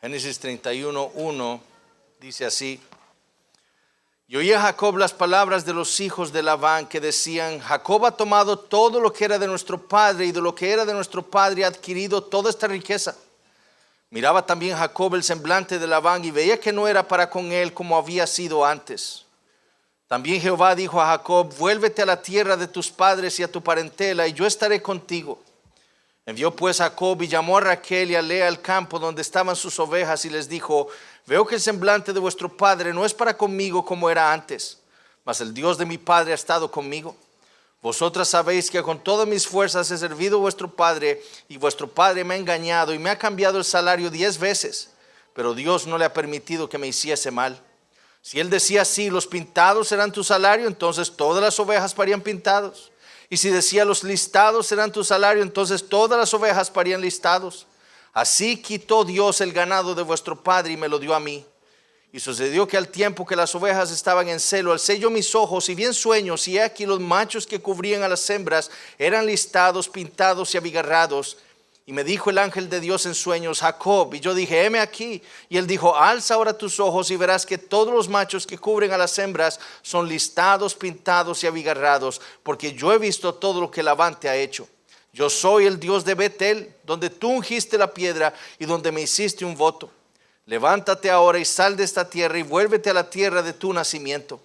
Génesis 31:1 dice así: y oía Jacob las palabras de los hijos de Labán que decían: Jacob ha tomado todo lo que era de nuestro padre, y de lo que era de nuestro padre ha adquirido toda esta riqueza. Miraba también Jacob el semblante de Labán y veía que no era para con él como había sido antes. También Jehová dijo a Jacob: vuélvete a la tierra de tus padres y a tu parentela, y yo estaré contigo. Envió pues Jacob y llamó a Raquel y a Lea al campo donde estaban sus ovejas, y les dijo: veo que el semblante de vuestro padre no es para conmigo como era antes, mas el Dios de mi padre ha estado conmigo. Vosotras sabéis que con todas mis fuerzas he servido a vuestro padre, y vuestro padre me ha engañado y me ha cambiado el salario 10 veces, pero Dios no le ha permitido que me hiciese mal. Si él decía así: los pintados serán tu salario, entonces todas las ovejas parían pintados. Y si decía: los listados serán tu salario, entonces todas las ovejas parían listados. Así quitó Dios el ganado de vuestro padre y me lo dio a mí. Y sucedió que al tiempo que las ovejas estaban en celo, alcé yo mis ojos y vi en sueños, y he aquí los machos que cubrían a las hembras eran listados, pintados y abigarrados. Y me dijo el ángel de Dios en sueños: Jacob. Y yo dije: heme aquí. Y él dijo: alza ahora tus ojos y verás que todos los machos que cubren a las hembras son listados, pintados y abigarrados, porque yo he visto todo lo que Labán te ha hecho. Yo soy el Dios de Betel, donde tú ungiste la piedra y donde me hiciste un voto. Levántate ahora y sal de esta tierra y vuélvete a la tierra de tu nacimiento.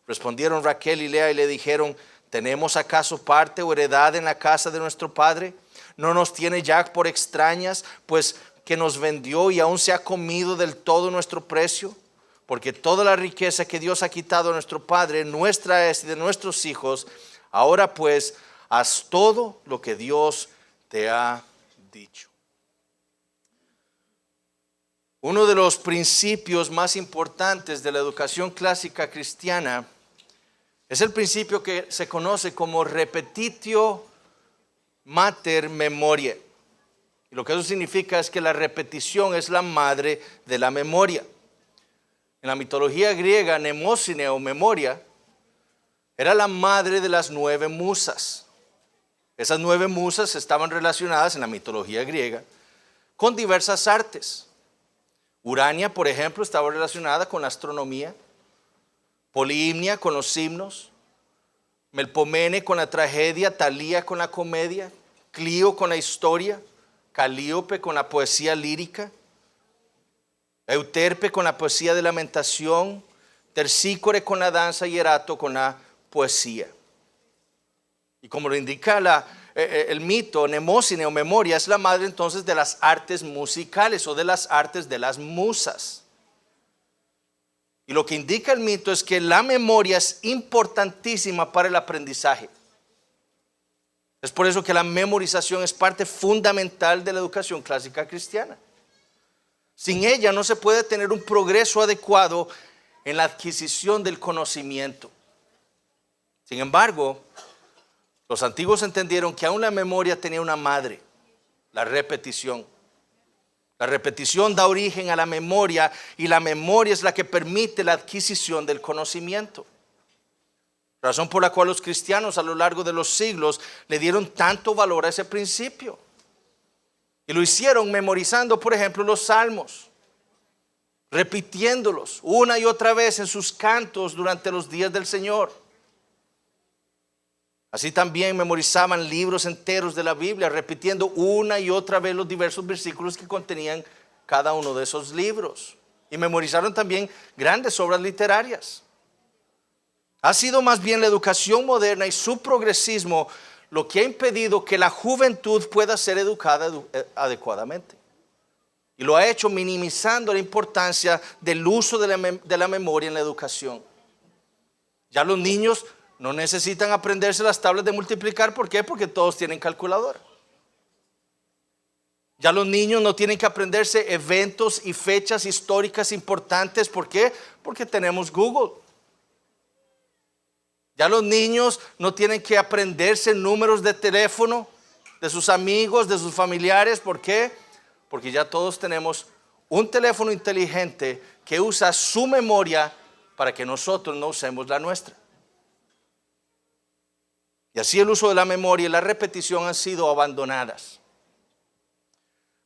Respondieron Raquel y Lea y le dijeron: ¿tenemos acaso parte o heredad en la casa de nuestro padre? ¿No nos tiene ya por extrañas, pues que nos vendió y aún se ha comido del todo nuestro precio? Porque toda la riqueza que Dios ha quitado a nuestro padre, nuestra es y de nuestros hijos. Ahora pues, haz todo lo que Dios te ha dicho. Uno de los principios más importantes de la educación clásica cristiana es el principio que se conoce como repetitio mater memoriae. Y lo que eso significa es que la repetición es la madre de la memoria. En la mitología griega, Mnemosine o memoria era la madre de las 9 musas. Esas 9 musas estaban relacionadas en la mitología griega con diversas artes. Urania, por ejemplo, estaba relacionada con la astronomía, Polihimnia con los himnos, Melpomene con la tragedia, Talía con la comedia, Clio con la historia, Calíope con la poesía lírica, Euterpe con la poesía de lamentación, Terpsícore con la danza y Erato con la poesía. Y como lo indica el mito, Mnemosine o memoria es la madre entonces de las artes musicales o de las artes de las musas. Y lo que indica el mito es que la memoria es importantísima para el aprendizaje. Es por eso que la memorización es parte fundamental de la educación clásica cristiana. Sin ella no se puede tener un progreso adecuado en la adquisición del conocimiento. Sin embargo, los antiguos entendieron que aún la memoria tenía una madre, la repetición. La repetición da origen a la memoria, y la memoria es la que permite la adquisición del conocimiento. Razón por la cual los cristianos a lo largo de los siglos le dieron tanto valor a ese principio. Y lo hicieron memorizando, por ejemplo, los salmos, repitiéndolos una y otra vez en sus cantos durante los días del Señor. Así también memorizaban libros enteros de la Biblia, repitiendo una y otra vez los diversos versículos que contenían cada uno de esos libros. Y memorizaron también grandes obras literarias. Ha sido más bien la educación moderna y su progresismo lo que ha impedido que la juventud pueda ser educada adecuadamente. Y lo ha hecho minimizando la importancia del uso de la memoria en la educación. Ya los niños no necesitan aprenderse las tablas de multiplicar. ¿Por qué? Porque todos tienen calculadora. Ya los niños no tienen que aprenderse eventos y fechas históricas importantes. ¿Por qué? Porque tenemos Google. Ya los niños no tienen que aprenderse números de teléfono de sus amigos, de sus familiares. ¿Por qué? Porque ya todos tenemos un teléfono inteligente que usa su memoria para que nosotros no usemos la nuestra. Y así el uso de la memoria y la repetición han sido abandonadas.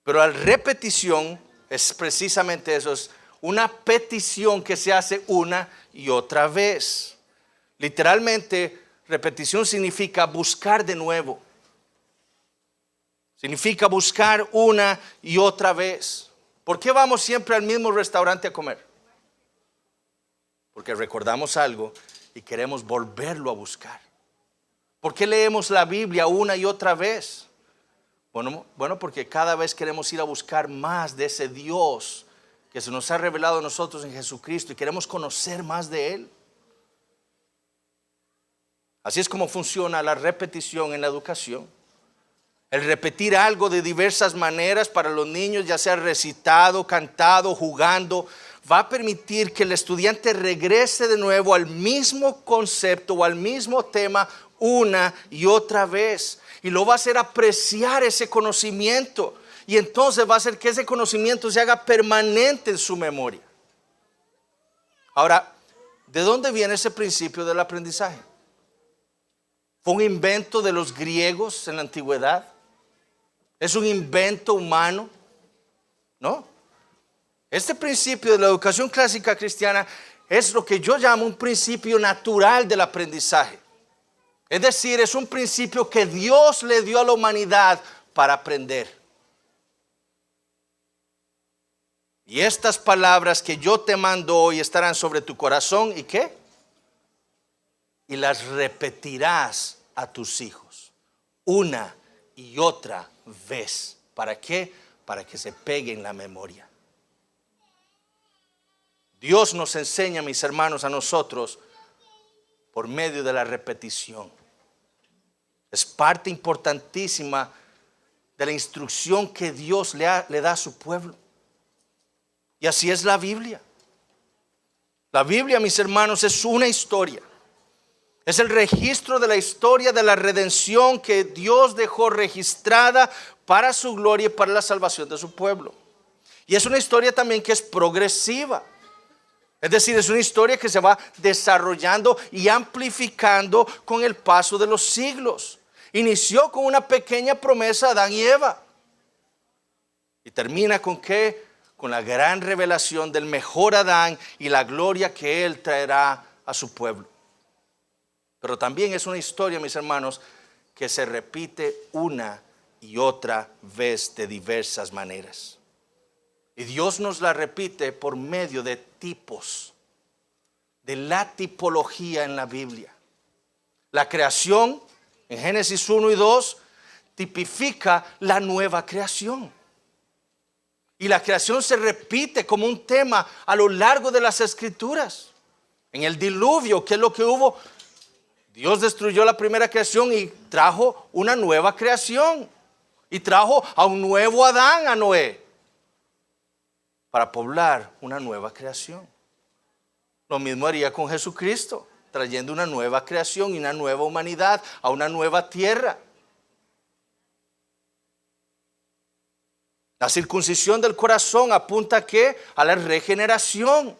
Pero la repetición es precisamente eso, es una petición que se hace una y otra vez. Literalmente, repetición significa buscar de nuevo. Significa buscar una y otra vez. ¿Por qué vamos siempre al mismo restaurante a comer? Porque recordamos algo y queremos volverlo a buscar. ¿Por qué leemos la Biblia una y otra vez? Bueno, porque cada vez queremos ir a buscar más de ese Dios que se nos ha revelado a nosotros en Jesucristo y queremos conocer más de Él. Así es como funciona la repetición en la educación. El repetir algo de diversas maneras para los niños, ya sea recitado, cantado, jugando, va a permitir que el estudiante regrese de nuevo al mismo concepto o al mismo tema una y otra vez. Y lo va a hacer apreciar ese conocimiento. Y entonces va a hacer que ese conocimiento se haga permanente en su memoria. Ahora, ¿de dónde viene ese principio del aprendizaje? ¿Fue un invento de los griegos en la antigüedad? ¿Es un invento humano? No. Este principio de la educación clásica cristiana es lo que yo llamo un principio natural del aprendizaje. Es decir, es un principio que Dios le dio a la humanidad para aprender. Y estas palabras que yo te mando hoy estarán sobre tu corazón. ¿Y qué? Y las repetirás a tus hijos una y otra vez. ¿Para qué? Para que se pegue en la memoria. Dios nos enseña, mis hermanos, a nosotros por medio de la repetición. Es parte importantísima de la instrucción que Dios le da a su pueblo. Y así es la Biblia. La Biblia, mis hermanos, es una historia. Es el registro de la historia de la redención que Dios dejó registrada para su gloria y para la salvación de su pueblo. Y es una historia también que es progresiva. Es decir, es una historia que se va desarrollando y amplificando con el paso de los siglos. Inició con una pequeña promesa a Adán y Eva. Y termina con ¿qué? Con la gran revelación del mejor Adán y la gloria que Él traerá a su pueblo. Pero también es una historia, mis hermanos, que se repite una y otra vez de diversas maneras. Y Dios nos la repite por medio de tipos, de la tipología en la Biblia. La creación, en Génesis 1 y 2, tipifica la nueva creación. Y la creación se repite como un tema a lo largo de las Escrituras. En el diluvio, ¿qué es lo que hubo? Dios destruyó la primera creación y trajo una nueva creación. Y trajo a un nuevo Adán, a Noé, para poblar una nueva creación. Lo mismo haría con Jesucristo, trayendo una nueva creación y una nueva humanidad a una nueva tierra. La circuncisión del corazón apunta ¿a qué? A la regeneración.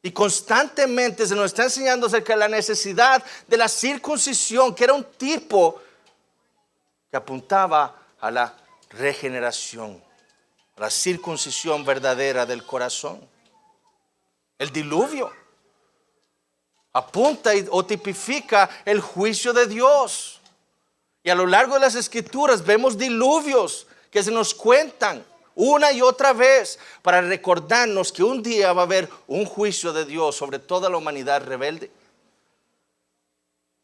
Y constantemente se nos está enseñando acerca de la necesidad de la circuncisión, que era un tipo que apuntaba a la regeneración, a la circuncisión verdadera del corazón. El diluvio apunta o tipifica el juicio de Dios. Y a lo largo de las Escrituras vemos diluvios que se nos cuentan una y otra vez para recordarnos que un día va a haber un juicio de Dios sobre toda la humanidad rebelde.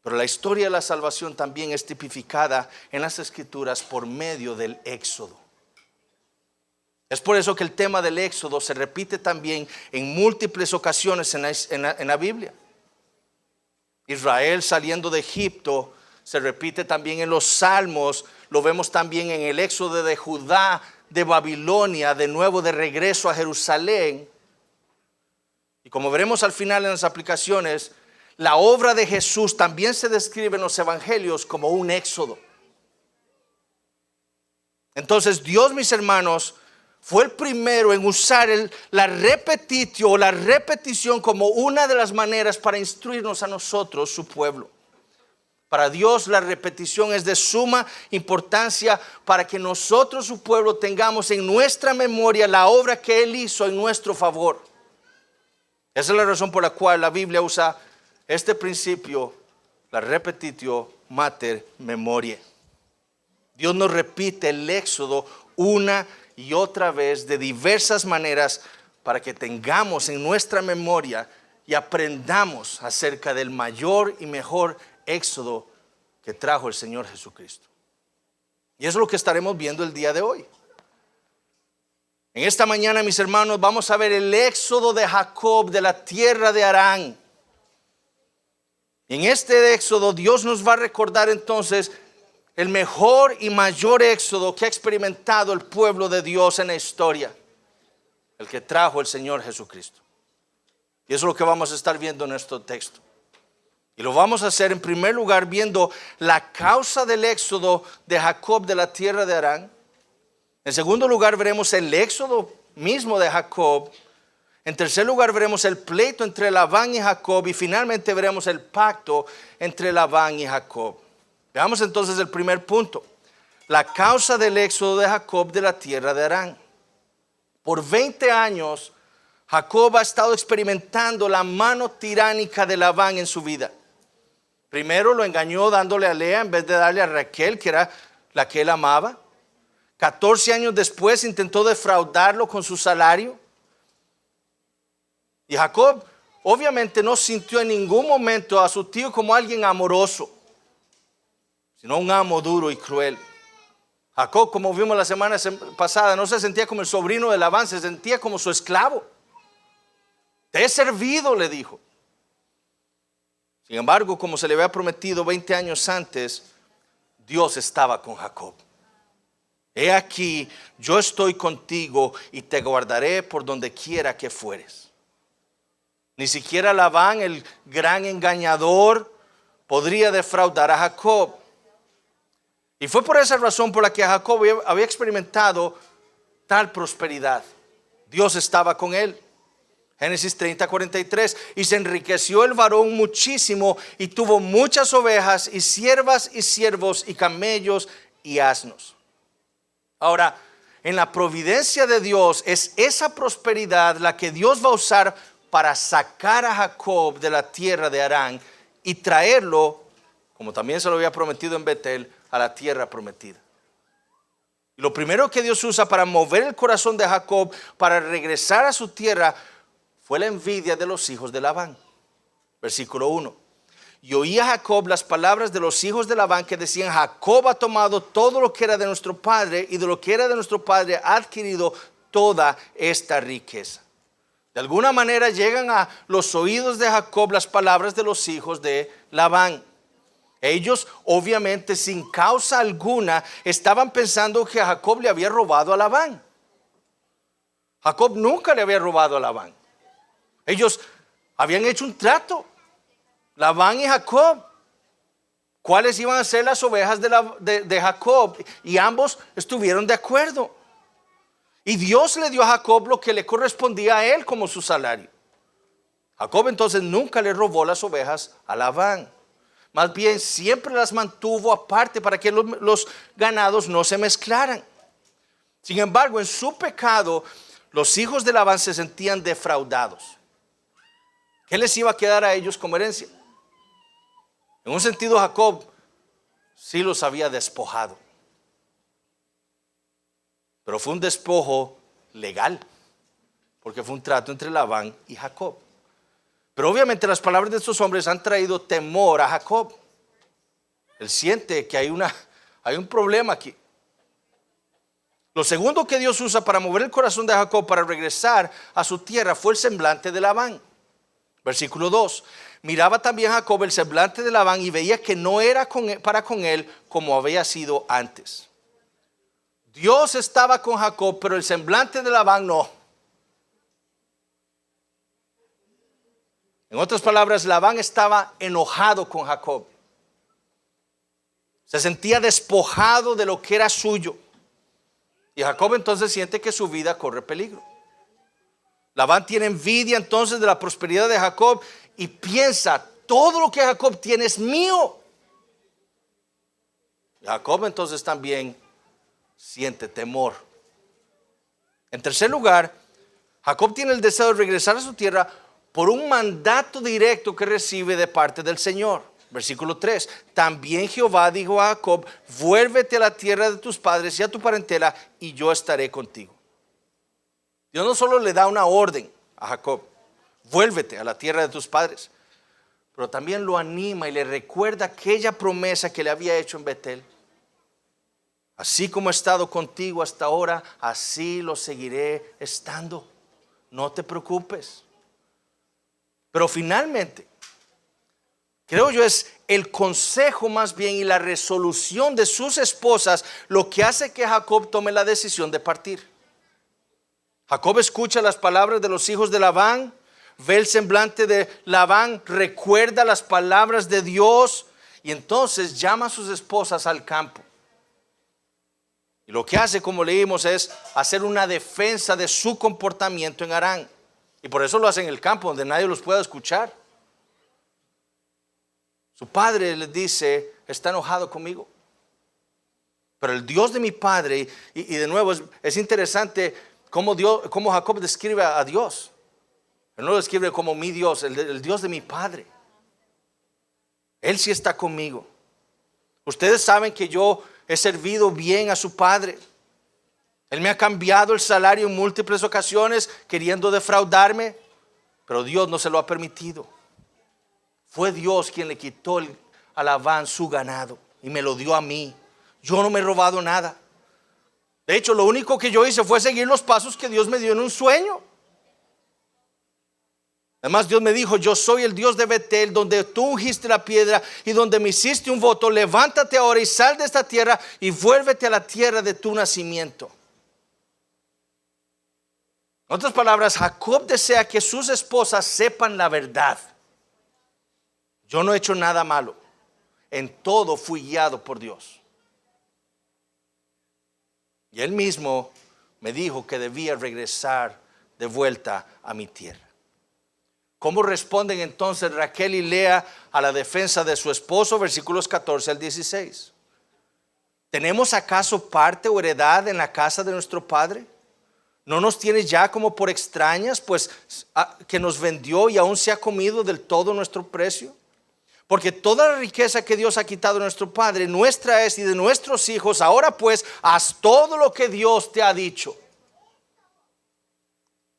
Pero la historia de la salvación también es tipificada en las Escrituras por medio del Éxodo. Es por eso que el tema del Éxodo se repite también en múltiples ocasiones en la Biblia. Israel saliendo de Egipto se repite también en los Salmos. Lo vemos también en el Éxodo de Judá, de Babilonia, de nuevo de regreso a Jerusalén. Y como veremos al final en las aplicaciones, la obra de Jesús también se describe en los evangelios como un éxodo. Entonces Dios, mis hermanos, fue el primero en usar la repetitio o la repetición como una de las maneras para instruirnos a nosotros, su pueblo. Para Dios la repetición es de suma importancia para que nosotros, su pueblo, tengamos en nuestra memoria la obra que Él hizo en nuestro favor. Esa es la razón por la cual la Biblia usa este principio, la repetitio mater memoriae. Dios nos repite el Éxodo una y otra vez de diversas maneras para que tengamos en nuestra memoria y aprendamos acerca del mayor y mejor Éxodo que trajo el Señor Jesucristo. Y eso es lo que estaremos viendo el día de hoy. En esta mañana, mis hermanos, vamos a ver el éxodo de Jacob de la tierra de Harán. En este éxodo Dios nos va a recordar entonces el mejor y mayor éxodo que ha experimentado el pueblo de Dios en la historia, el que trajo el Señor Jesucristo. Y eso es lo que vamos a estar viendo en este texto. Y lo vamos a hacer en primer lugar viendo la causa del éxodo de Jacob de la tierra de Harán. En segundo lugar veremos el éxodo mismo de Jacob. En tercer lugar veremos el pleito entre Labán y Jacob. Y finalmente veremos el pacto entre Labán y Jacob. Veamos entonces el primer punto. La causa del éxodo de Jacob de la tierra de Harán. Por 20 años Jacob ha estado experimentando la mano tiránica de Labán en su vida. Primero lo engañó dándole a Lea en vez de darle a Raquel, que era la que él amaba. 14 años después intentó defraudarlo con su salario. Y Jacob obviamente no sintió en ningún momento a su tío como alguien amoroso, sino un amo duro y cruel. Jacob, como vimos la semana pasada, no se sentía como el sobrino de Labán, se sentía como su esclavo. Te he servido, le dijo. Sin embargo, como se le había prometido 20 años antes, Dios estaba con Jacob. He aquí, yo estoy contigo y te guardaré por donde quiera que fueres. Ni siquiera Labán, el gran engañador, podría defraudar a Jacob. Y fue por esa razón por la que Jacob había experimentado tal prosperidad. Dios estaba con él. Génesis 30:43. Y se enriqueció el varón muchísimo y tuvo muchas ovejas y siervas y siervos y camellos y asnos. Ahora, en la providencia de Dios es esa prosperidad la que Dios va a usar para sacar a Jacob de la tierra de Harán y traerlo, como también se lo había prometido en Betel, a la tierra prometida. Y lo primero que Dios usa para mover el corazón de Jacob para regresar a su tierra fue la envidia de los hijos de Labán. Versículo 1. Y oía Jacob las palabras de los hijos de Labán que decían: Jacob ha tomado todo lo que era de nuestro padre, y de lo que era de nuestro padre ha adquirido toda esta riqueza. De alguna manera llegan a los oídos de Jacob las palabras de los hijos de Labán. Ellos, obviamente, sin causa alguna, estaban pensando que Jacob le había robado a Labán. Jacob nunca le había robado a Labán. Ellos habían hecho un trato, Labán y Jacob, cuáles iban a ser las ovejas de Jacob, y ambos estuvieron de acuerdo. Y Dios le dio a Jacob lo que le correspondía a él como su salario. Jacob entonces nunca le robó las ovejas a Labán. Más bien siempre las mantuvo aparte para que los ganados no se mezclaran. Sin embargo, en su pecado, los hijos de Labán se sentían defraudados. ¿Qué les iba a quedar a ellos como herencia? En un sentido, Jacob sí los había despojado. Pero fue un despojo legal, porque fue un trato entre Labán y Jacob. Pero obviamente las palabras de estos hombres han traído temor a Jacob. Él siente que hay un problema aquí. Lo segundo que Dios usa para mover el corazón de Jacob para regresar a su tierra fue el semblante de Labán. Versículo 2. Miraba también Jacob el semblante de Labán y veía que no era para con él como había sido antes. Dios estaba con Jacob, pero el semblante de Labán no. En otras palabras, Labán estaba enojado con Jacob. Se sentía despojado de lo que era suyo. Y Jacob entonces siente que su vida corre peligro. Labán tiene envidia entonces de la prosperidad de Jacob y piensa: todo lo que Jacob tiene es mío. Jacob entonces también siente temor. En tercer lugar, Jacob tiene el deseo de regresar a su tierra por un mandato directo que recibe de parte del Señor. Versículo 3. También Jehová dijo a Jacob: vuélvete a la tierra de tus padres y a tu parentela, y yo estaré contigo. Dios no solo le da una orden a Jacob: vuélvete a la tierra de tus padres, pero también lo anima y le recuerda aquella promesa que le había hecho en Betel. Así como he estado contigo hasta ahora, así lo seguiré estando. No te preocupes. Pero finalmente, creo yo, es el consejo más bien y la resolución de sus esposas lo que hace que Jacob tome la decisión de partir. Jacob escucha las palabras de los hijos de Labán, ve el semblante de Labán, recuerda las palabras de Dios y entonces llama a sus esposas al campo. Y lo que hace, como leímos, es hacer una defensa de su comportamiento en Harán. Y por eso lo hace en el campo, donde nadie los pueda escuchar. Su padre les dice: está enojado conmigo. Pero el Dios de mi padre, y de nuevo es interesante cómo Jacob describe a Dios. Él no lo describe como mi Dios, el Dios de mi padre. Él sí está conmigo. Ustedes saben que yo he servido bien a su padre. Él me ha cambiado el salario en múltiples ocasiones queriendo defraudarme, pero Dios no se lo ha permitido. Fue Dios quien le quitó a Labán su ganado y me lo dio a mí. Yo no me he robado nada. De hecho, lo único que yo hice fue seguir los pasos que Dios me dio en un sueño. Además, Dios me dijo: yo soy el Dios de Betel, donde tú ungiste la piedra y donde me hiciste un voto. Levántate ahora y sal de esta tierra y vuélvete a la tierra de tu nacimiento. En otras palabras, Jacob desea que sus esposas sepan la verdad. Yo no he hecho nada malo. En todo fui guiado por Dios. Y él mismo me dijo que debía regresar de vuelta a mi tierra. ¿Cómo responden entonces Raquel y Lea a la defensa de su esposo? Versículos 14 al 16. ¿Tenemos acaso parte o heredad en la casa de nuestro padre? ¿No nos tiene ya como por extrañas, pues que nos vendió y aún se ha comido del todo nuestro precio? Porque toda la riqueza que Dios ha quitado de nuestro padre, nuestra es y de nuestros hijos. Ahora pues, haz todo lo que Dios te ha dicho.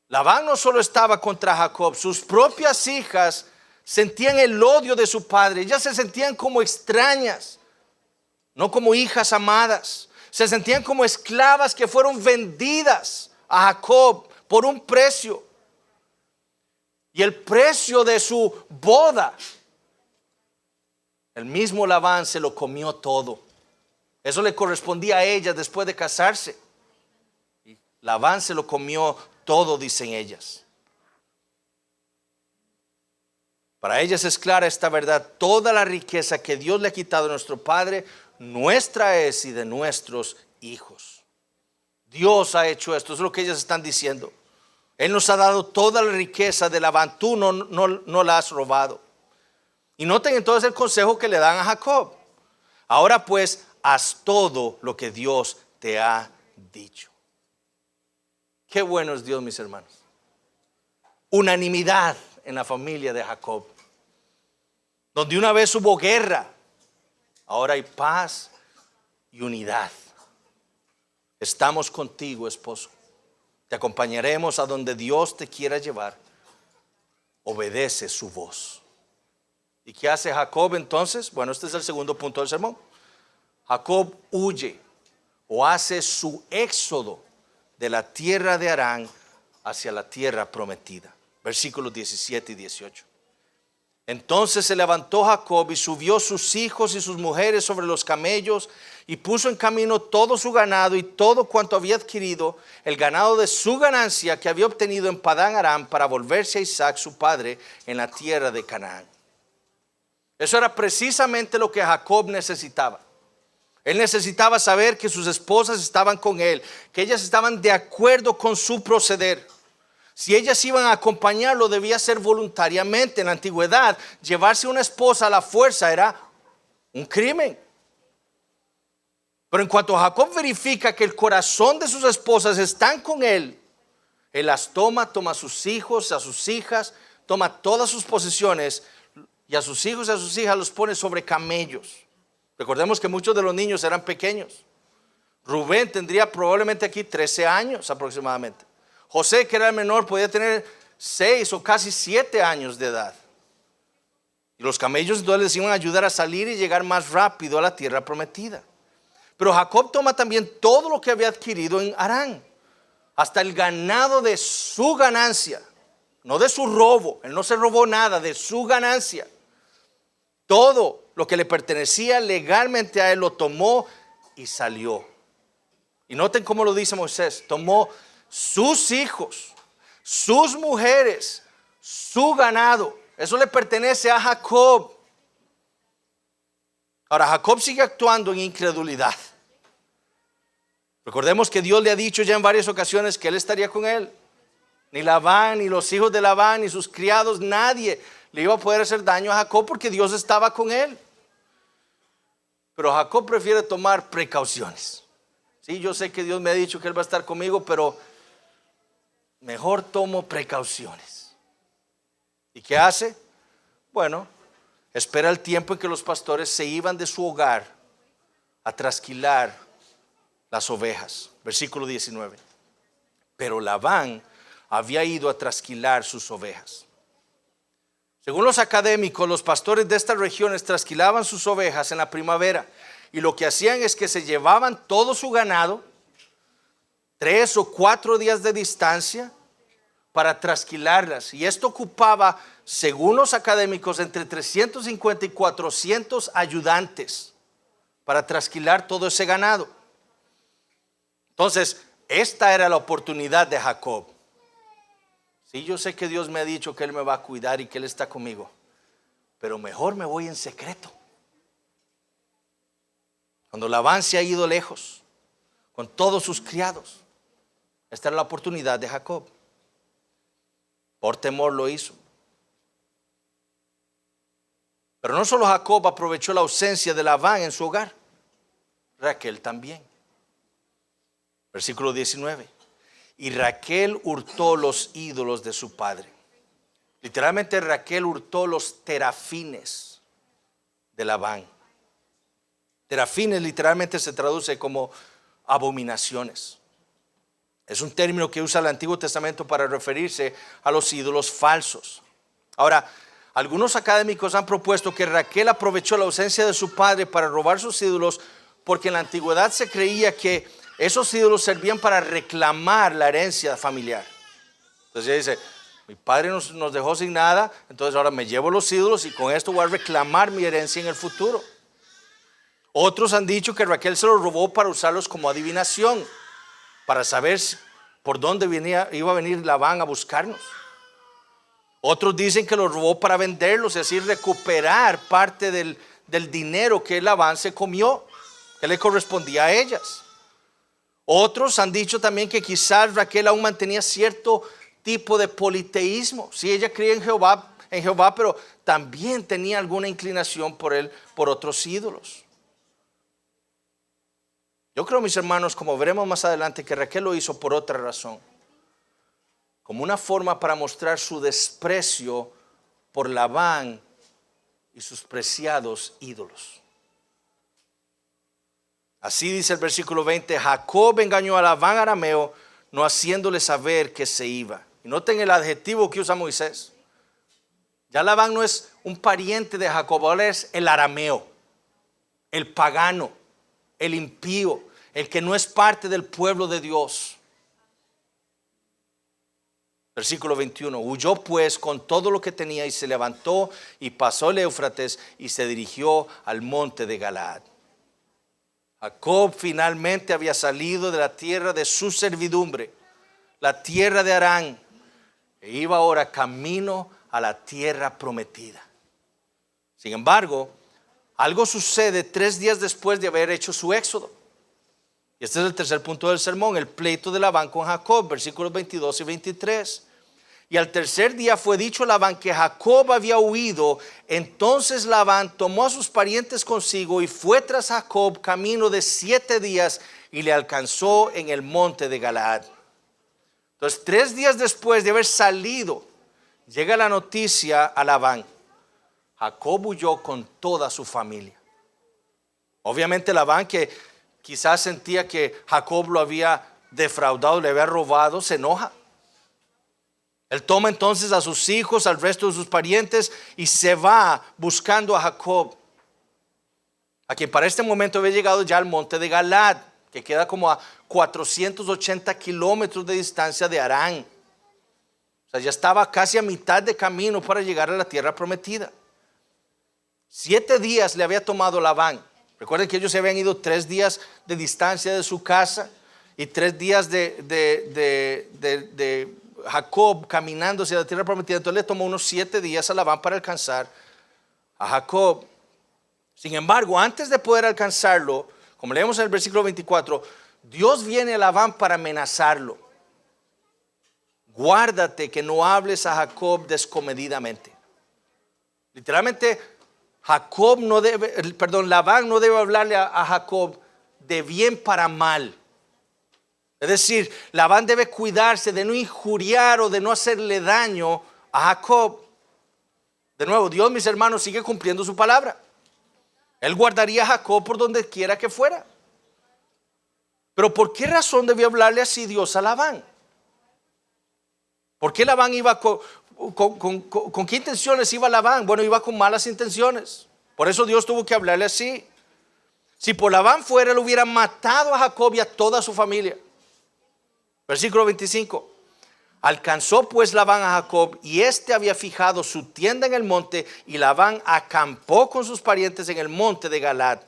Labán no solo estaba contra Jacob, sus propias hijas sentían el odio de su padre. Ellas se sentían como extrañas, no como hijas amadas. Se sentían como esclavas que fueron vendidas a Jacob por un precio. Y el precio de su boda, el mismo Labán se lo comió todo. Eso le correspondía a ella después de casarse. Y Labán se lo comió todo, dicen ellas. Para ellas es clara esta verdad: toda la riqueza que Dios le ha quitado a nuestro padre, nuestra es y de nuestros hijos. Dios ha hecho esto, es lo que ellas están diciendo. Él nos ha dado toda la riqueza de Labán, tú no la has robado. Y noten entonces el consejo que le dan a Jacob: ahora pues, haz todo lo que Dios te ha dicho. Qué bueno es Dios, mis hermanos. Unanimidad en la familia de Jacob. Donde una vez hubo guerra, ahora hay paz y unidad. Estamos contigo, esposo. Te acompañaremos a donde Dios te quiera llevar. Obedece su voz. ¿Y qué hace Jacob entonces? Bueno, este es el segundo punto del sermón. Jacob huye o hace su éxodo de la tierra de Harán hacia la tierra prometida. Versículos 17 y 18. Entonces se levantó Jacob y subió sus hijos y sus mujeres sobre los camellos y puso en camino todo su ganado y todo cuanto había adquirido, el ganado de su ganancia que había obtenido en Padán Aram, para volverse a Isaac su padre en la tierra de Canaán. Eso era precisamente lo que Jacob necesitaba. Él necesitaba saber que sus esposas estaban con él, que ellas estaban de acuerdo con su proceder. Si ellas iban a acompañarlo, debía ser voluntariamente. En la antigüedad, llevarse una esposa a la fuerza era un crimen. Pero en cuanto Jacob verifica que el corazón de sus esposas están con él las toma a sus hijos, a sus hijas, toma todas sus posesiones y a sus hijos y a sus hijas los pone sobre camellos. Recordemos que muchos de los niños eran pequeños. Rubén tendría probablemente aquí 13 años aproximadamente. José, que era el menor, podía tener 6 o casi 7 años de edad. Y los camellos entonces les iban a ayudar a salir y llegar más rápido a la tierra prometida. Pero Jacob toma también todo lo que había adquirido en Harán, hasta el ganado de su ganancia, no de su robo. Él no se robó nada, de su ganancia. Todo lo que le pertenecía legalmente a él lo tomó y salió. Y noten cómo lo dice Moisés: tomó sus hijos, sus mujeres, su ganado. Eso le pertenece a Jacob. Ahora, Jacob sigue actuando en incredulidad. Recordemos que Dios le ha dicho ya en varias ocasiones que él estaría con él. Ni Labán, ni los hijos de Labán, ni sus criados, nadie le iba a poder hacer daño a Jacob porque Dios estaba con él. Pero Jacob prefiere tomar precauciones. Sí, yo sé que Dios me ha dicho que él va a estar conmigo, pero mejor tomo precauciones. ¿Y qué hace? Bueno, espera el tiempo en que los pastores se iban de su hogar a trasquilar las ovejas. Versículo 19. Pero Labán había ido a trasquilar sus ovejas. Según los académicos, los pastores de estas regiones trasquilaban sus ovejas en la primavera, y lo que hacían es que se llevaban todo su ganado 3 o 4 días de distancia para trasquilarlas, y esto ocupaba, según los académicos, entre 350 y 400 ayudantes para trasquilar todo ese ganado. Entonces, esta era la oportunidad de Jacob. Sí, yo sé que Dios me ha dicho que Él me va a cuidar y que Él está conmigo, pero mejor me voy en secreto. Cuando Labán se ha ido lejos con todos sus criados, esta era la oportunidad de Jacob. Por temor lo hizo. Pero no solo Jacob aprovechó la ausencia de Labán en su hogar, Raquel también. Versículo 19. Y Raquel hurtó los ídolos de su padre. Literalmente Raquel hurtó los terafines de Labán. Terafines literalmente se traduce como abominaciones. Es un término que usa el Antiguo Testamento para referirse a los ídolos falsos. Ahora, algunos académicos han propuesto que Raquel aprovechó la ausencia de su padre para robar sus ídolos, porque en la antigüedad se creía que esos ídolos servían para reclamar la herencia familiar. Entonces ella dice: mi padre nos dejó sin nada, entonces ahora me llevo los ídolos y con esto voy a reclamar mi herencia en el futuro. Otros han dicho que Raquel se los robó para usarlos como adivinación, para saber por dónde iba a venir Labán a buscarnos. Otros dicen que los robó para venderlos y así recuperar parte del dinero que Labán se comió, que le correspondía a ellas. Otros han dicho también que quizás Raquel aún mantenía cierto tipo de politeísmo. Sí, ella creía en Jehová, pero también tenía alguna inclinación por otros ídolos. Yo creo, mis hermanos, como veremos más adelante, que Raquel lo hizo por otra razón, como una forma para mostrar su desprecio por Labán y sus preciados ídolos. Así dice el versículo 20: Jacob engañó a Labán arameo, no haciéndole saber que se iba. Y noten el adjetivo que usa Moisés. Ya Labán no es un pariente de Jacob, ahora es el arameo, el pagano, el impío, el que no es parte del pueblo de Dios. Versículo 21: huyó pues con todo lo que tenía y se levantó y pasó el Éufrates y se dirigió al monte de Galaad. Jacob finalmente había salido de la tierra de su servidumbre, la tierra de Harán, e iba ahora camino a la tierra prometida. Sin embargo, algo sucede 3 días después de haber hecho su éxodo. Y este es el tercer punto del sermón: el pleito de Labán con Jacob, versículos 22 y 23. Y al tercer día fue dicho a Labán que Jacob había huido. Entonces Labán tomó a sus parientes consigo y fue tras Jacob camino de 7 días y le alcanzó en el monte de Galaad. Entonces 3 días después de haber salido, llega la noticia a Labán: Jacob huyó con toda su familia. Obviamente Labán, que quizás sentía que Jacob lo había defraudado, le había robado, se enoja. Él toma entonces a sus hijos, al resto de sus parientes y se va buscando a Jacob, a quien para este momento había llegado ya al monte de Galaad, que queda como a 480 kilómetros de distancia de Harán. O sea, ya estaba casi a mitad de camino para llegar a la tierra prometida. 7 días le había tomado Labán. Recuerden que ellos se habían ido 3 días de distancia de su casa y 3 días de Jacob caminando hacia la tierra prometida. Entonces le tomó unos 7 días a Labán para alcanzar a Jacob. Sin embargo, antes de poder alcanzarlo, como leemos en el versículo 24, Dios viene a Labán para amenazarlo. Guárdate que no hables a Jacob descomedidamente. Literalmente, Labán no debe hablarle a Jacob de bien para mal. Es decir, Labán debe cuidarse de no injuriar o de no hacerle daño a Jacob. De nuevo, Dios, mis hermanos, sigue cumpliendo su palabra. Él guardaría a Jacob por donde quiera que fuera. Pero ¿por qué razón debió hablarle así Dios a Labán? ¿Por qué Labán iba con qué intenciones iba Labán? Bueno, iba con malas intenciones. Por eso Dios tuvo que hablarle así. Si por Labán fuera, él hubiera matado a Jacob y a toda su familia. Versículo 25. Alcanzó pues Labán a Jacob, y éste había fijado su tienda en el monte, y Labán acampó con sus parientes en el monte de Galaad.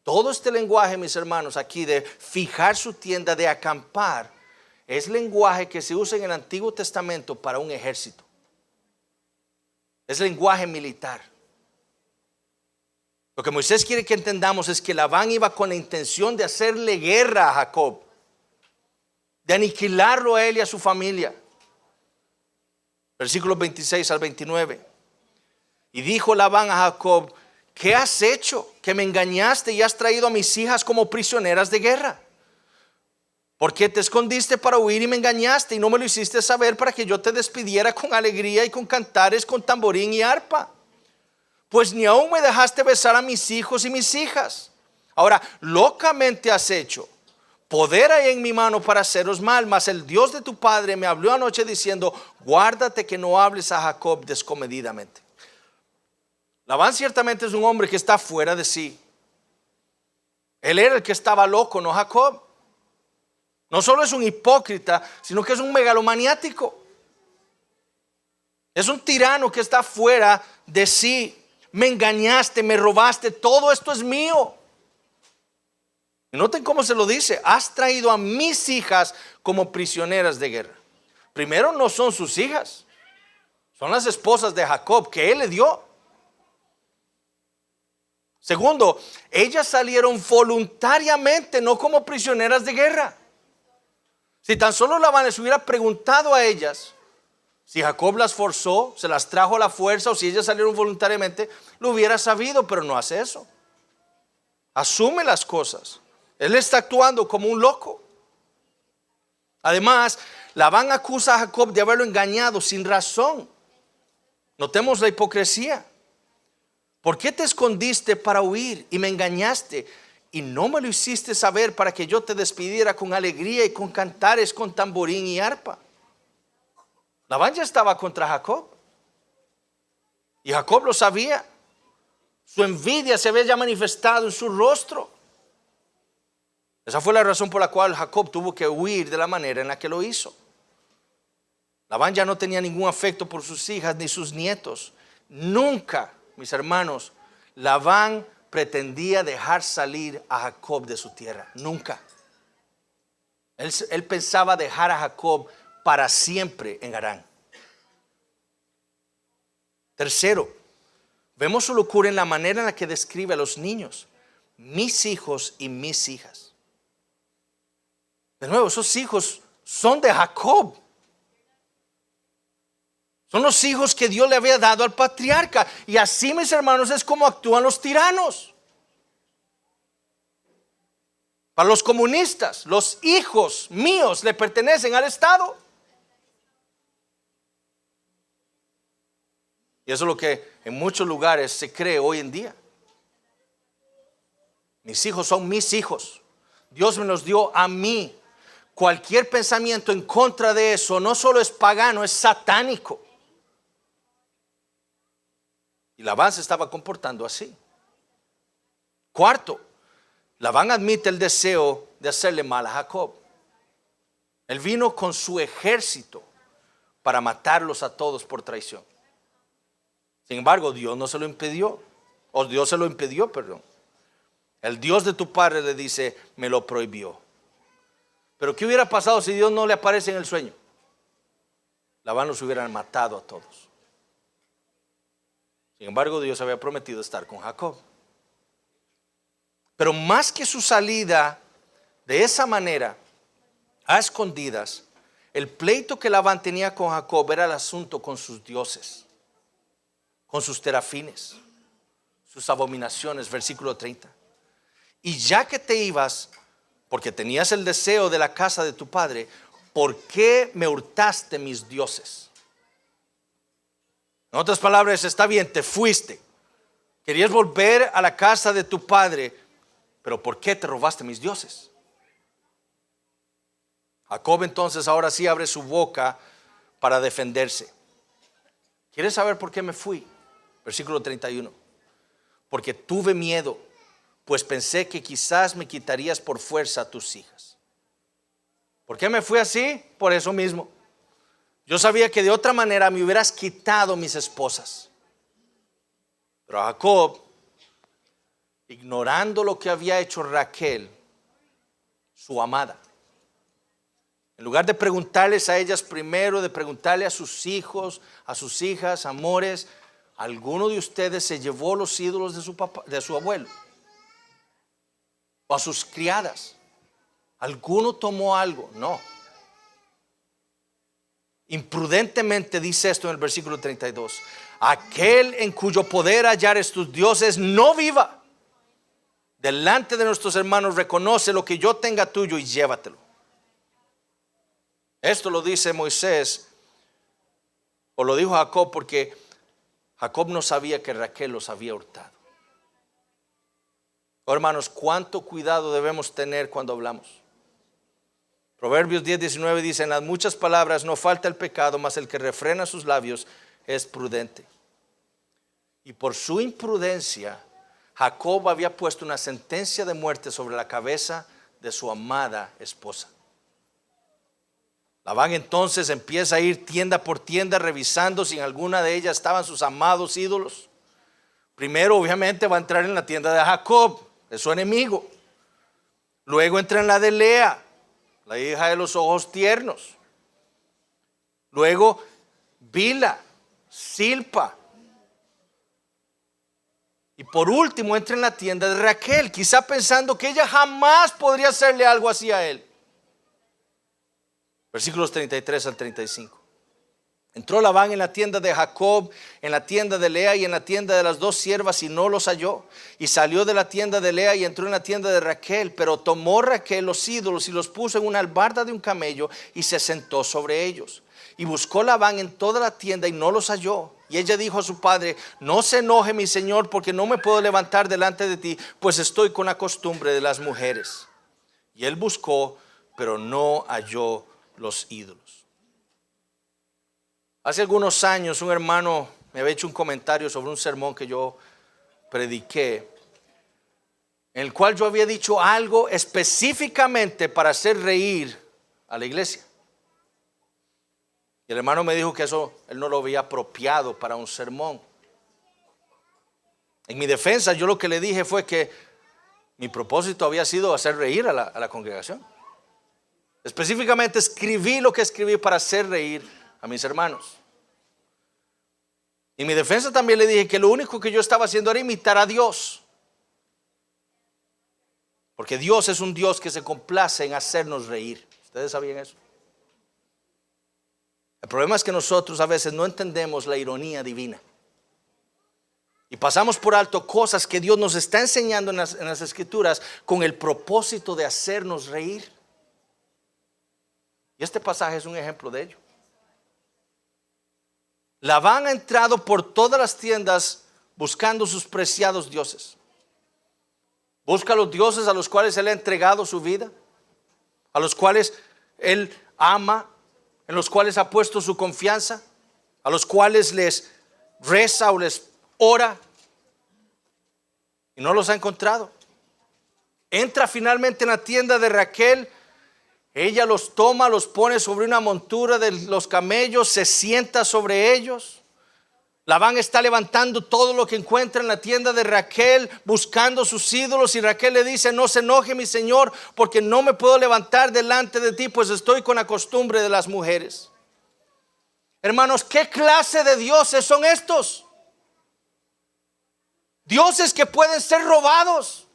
Todo este lenguaje, mis hermanos, aquí de fijar su tienda, de acampar, es lenguaje que se usa en el Antiguo Testamento para un ejército. Es lenguaje militar. Lo que Moisés quiere que entendamos es que Labán iba con la intención de hacerle guerra a Jacob, de aniquilarlo a él y a su familia. Versículos 26 al 29. Y dijo Labán a Jacob: ¿qué has hecho? Que me engañaste y has traído a mis hijas como prisioneras de guerra. ¿Por qué te escondiste para huir y me engañaste y no me lo hiciste saber para que yo te despidiera con alegría y con cantares, con tamborín y arpa? Pues ni aún me dejaste besar a mis hijos y mis hijas. Ahora, locamente has hecho. Poder hay en mi mano para haceros mal, mas el Dios de tu padre me habló anoche diciendo: guárdate que no hables a Jacob descomedidamente. Labán ciertamente es un hombre que está fuera de sí. Él era el que estaba loco, no Jacob. No solo es un hipócrita, sino que es un megalomaniático. Es un tirano que está fuera de sí. Me engañaste, me robaste, todo esto es mío. Y noten cómo se lo dice: has traído a mis hijas como prisioneras de guerra. Primero, no son sus hijas, son las esposas de Jacob que él le dio. Segundo, ellas salieron voluntariamente, no como prisioneras de guerra. Si tan solo Labán les hubiera preguntado a ellas si Jacob las forzó, se las trajo a la fuerza, o si ellas salieron voluntariamente, lo hubiera sabido, pero no hace eso. Asume las cosas. Él está actuando como un loco. Además, Labán acusa a Jacob de haberlo engañado sin razón. Notemos la hipocresía. ¿Por qué te escondiste para huir y me engañaste y no me lo hiciste saber para que yo te despidiera con alegría y con cantares, con tamborín y arpa? Labán ya estaba contra Jacob y Jacob lo sabía. Su envidia se había ya manifestado en su rostro. Esa fue la razón por la cual Jacob tuvo que huir de la manera en la que lo hizo. Labán ya no tenía ningún afecto por sus hijas ni sus nietos. Nunca, mis hermanos, Labán pretendía dejar salir a Jacob de su tierra. Nunca. Él pensaba dejar a Jacob para siempre en Harán. Tercero, vemos su locura en la manera en la que describe a los niños: mis hijos y mis hijas. De nuevo, esos hijos son de Jacob. Son los hijos que Dios le había dado al patriarca. Y así, mis hermanos, es como actúan los tiranos. Para los comunistas, los hijos míos le pertenecen al Estado. Y eso es lo que en muchos lugares se cree hoy en día. Mis hijos son mis hijos. Dios me los dio a mí. Cualquier pensamiento en contra de eso no solo es pagano, es satánico. Y Labán se estaba comportando así. Cuarto, Labán admite el deseo de hacerle mal a Jacob. Él vino con su ejército para matarlos a todos por traición. Sin embargo, Dios no se lo impidió. O Dios se lo impidió, perdón. El Dios de tu padre le dice, me lo prohibió. Pero ¿qué hubiera pasado si Dios no le aparece en el sueño? Labán los hubieran matado a todos. Sin embargo, Dios había prometido estar con Jacob. Pero más que su salida de esa manera, a escondidas, el pleito que Labán tenía con Jacob era el asunto con sus dioses, con sus terafines, sus abominaciones, versículo 30. Y ya que te ibas, porque tenías el deseo de la casa de tu padre, ¿por qué me hurtaste mis dioses? En otras palabras, está bien, te fuiste. Querías volver a la casa de tu padre, pero ¿por qué te robaste mis dioses? Jacob entonces ahora sí abre su boca para defenderse. ¿Quieres saber por qué me fui? Versículo 31. Porque tuve miedo, pues pensé que quizás me quitarías por fuerza a tus hijas. ¿Por qué me fui así? Por eso mismo. Yo sabía que de otra manera me hubieras quitado mis esposas. Pero Jacob, ignorando lo que había hecho Raquel, su amada, en lugar de preguntarles a ellas primero, de preguntarle a sus hijos, a sus hijas, amores, ¿alguno de ustedes se llevó los ídolos de su papá, de su abuelo? O a sus criadas. ¿Alguno tomó algo? No. Imprudentemente dice esto en el versículo 32. Aquel en cuyo poder hallares tus dioses no viva. Delante de nuestros hermanos reconoce lo que yo tenga tuyo y llévatelo. Esto lo dice Moisés, o lo dijo Jacob, porque Jacob no sabía que Raquel los había hurtado. Oh, hermanos, cuánto cuidado debemos tener cuando hablamos. Proverbios 10:19 dice, en las muchas palabras no falta el pecado, mas el que refrena sus labios es prudente. Y por su imprudencia, Jacob había puesto una sentencia de muerte sobre la cabeza de su amada esposa. Labán entonces empieza a ir tienda por tienda revisando si en alguna de ellas estaban sus amados ídolos. Primero obviamente va a entrar en la tienda de Jacob, de su enemigo. Luego entra en la de Lea, la hija de los ojos tiernos. Luego Bila, Silpa. Y por último entra en la tienda de Raquel, quizá pensando que ella jamás podría hacerle algo así a él. Versículos 33 al 35. Entró Labán en la tienda de Jacob, en la tienda de Lea y en la tienda de las dos siervas y no los halló. Y salió de la tienda de Lea y entró en la tienda de Raquel. Pero tomó Raquel los ídolos y los puso en una albarda de un camello y se sentó sobre ellos. Y buscó Labán en toda la tienda y no los halló. Y ella dijo a su padre, no se enoje mi señor, porque no me puedo levantar delante de ti, pues estoy con la costumbre de las mujeres. Y él buscó, pero no halló los ídolos. Hace algunos años un hermano me había hecho un comentario sobre un sermón que yo prediqué, en el cual yo había dicho algo específicamente para hacer reír a la iglesia. Y el hermano me dijo que eso él no lo había apropiado para un sermón. En mi defensa yo lo que le dije fue que mi propósito había sido hacer reír a la congregación. Específicamente escribí lo que escribí para hacer reír a mis hermanos. Y en mi defensa también le dije que lo único que yo estaba haciendo era imitar a Dios. Porque Dios es un Dios que se complace en hacernos reír. ¿Ustedes sabían eso? El problema es que nosotros a veces no entendemos la ironía divina. Y pasamos por alto cosas que Dios nos está enseñando en las Escrituras con el propósito de hacernos reír. Y este pasaje es un ejemplo de ello. Labán ha entrado por todas las tiendas buscando sus preciados dioses. Busca los dioses a los cuales él ha entregado su vida, a los cuales él ama, en los cuales ha puesto su confianza, a los cuales les reza o les ora, y no los ha encontrado. Entra finalmente en la tienda de Raquel. Ella los toma, los pone sobre una montura de los camellos, se sienta sobre ellos. Labán está levantando todo lo que encuentra en la tienda de Raquel, buscando sus ídolos, y Raquel le dice: no se enoje mi señor, porque no me puedo levantar delante de ti, pues estoy con la costumbre de las mujeres. Hermanos, ¿qué clase de dioses son estos? Dioses que pueden ser robados,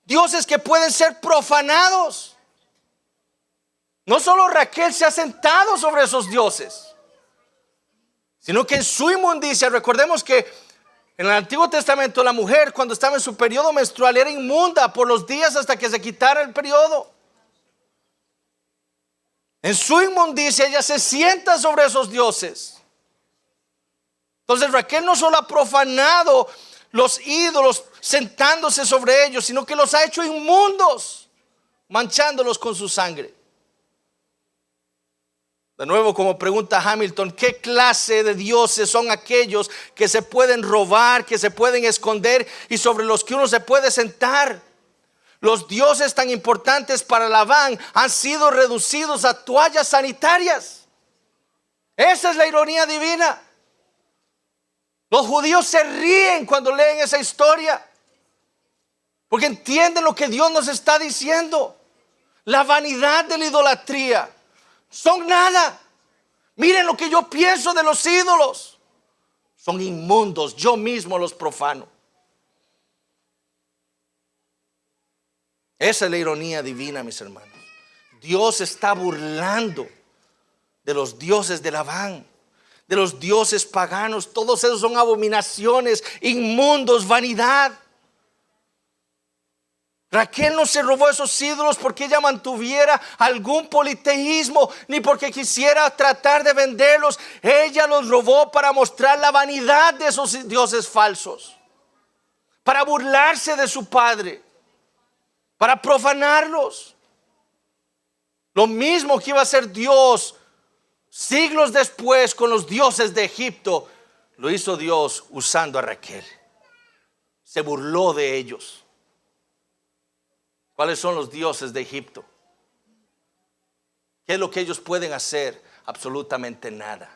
dioses que pueden ser profanados. No solo Raquel se ha sentado sobre esos dioses, sino que en su inmundicia, recordemos que en el Antiguo Testamento la mujer, cuando estaba en su periodo menstrual, era inmunda por los días hasta que se quitara el periodo. En su inmundicia ella se sienta sobre esos dioses. Entonces Raquel no solo ha profanado los ídolos sentándose sobre ellos, sino que los ha hecho inmundos, manchándolos con su sangre. De nuevo, como pregunta Hamilton, ¿qué clase de dioses son aquellos que se pueden robar, que se pueden esconder y sobre los que uno se puede sentar? Los dioses tan importantes para Labán han sido reducidos a toallas sanitarias. Esa es la ironía divina. Los judíos se ríen cuando leen esa historia, porque entienden lo que Dios nos está diciendo. La vanidad de la idolatría son nada. Miren lo que yo pienso de los ídolos. Son inmundos, yo mismo los profano. Esa es la ironía divina, mis hermanos. Dios está burlando de los dioses de Labán, de los dioses paganos. Todos esos son abominaciones, inmundos, vanidad. Raquel no se robó esos ídolos porque ella mantuviera algún politeísmo, ni porque quisiera tratar de venderlos. Ella los robó para mostrar la vanidad de esos dioses falsos, para burlarse de su padre, para profanarlos. Lo mismo que iba a hacer Dios siglos después con los dioses de Egipto, lo hizo Dios usando a Raquel. Se burló de ellos. ¿Cuáles son los dioses de Egipto? ¿Qué es lo que ellos pueden hacer? Absolutamente nada.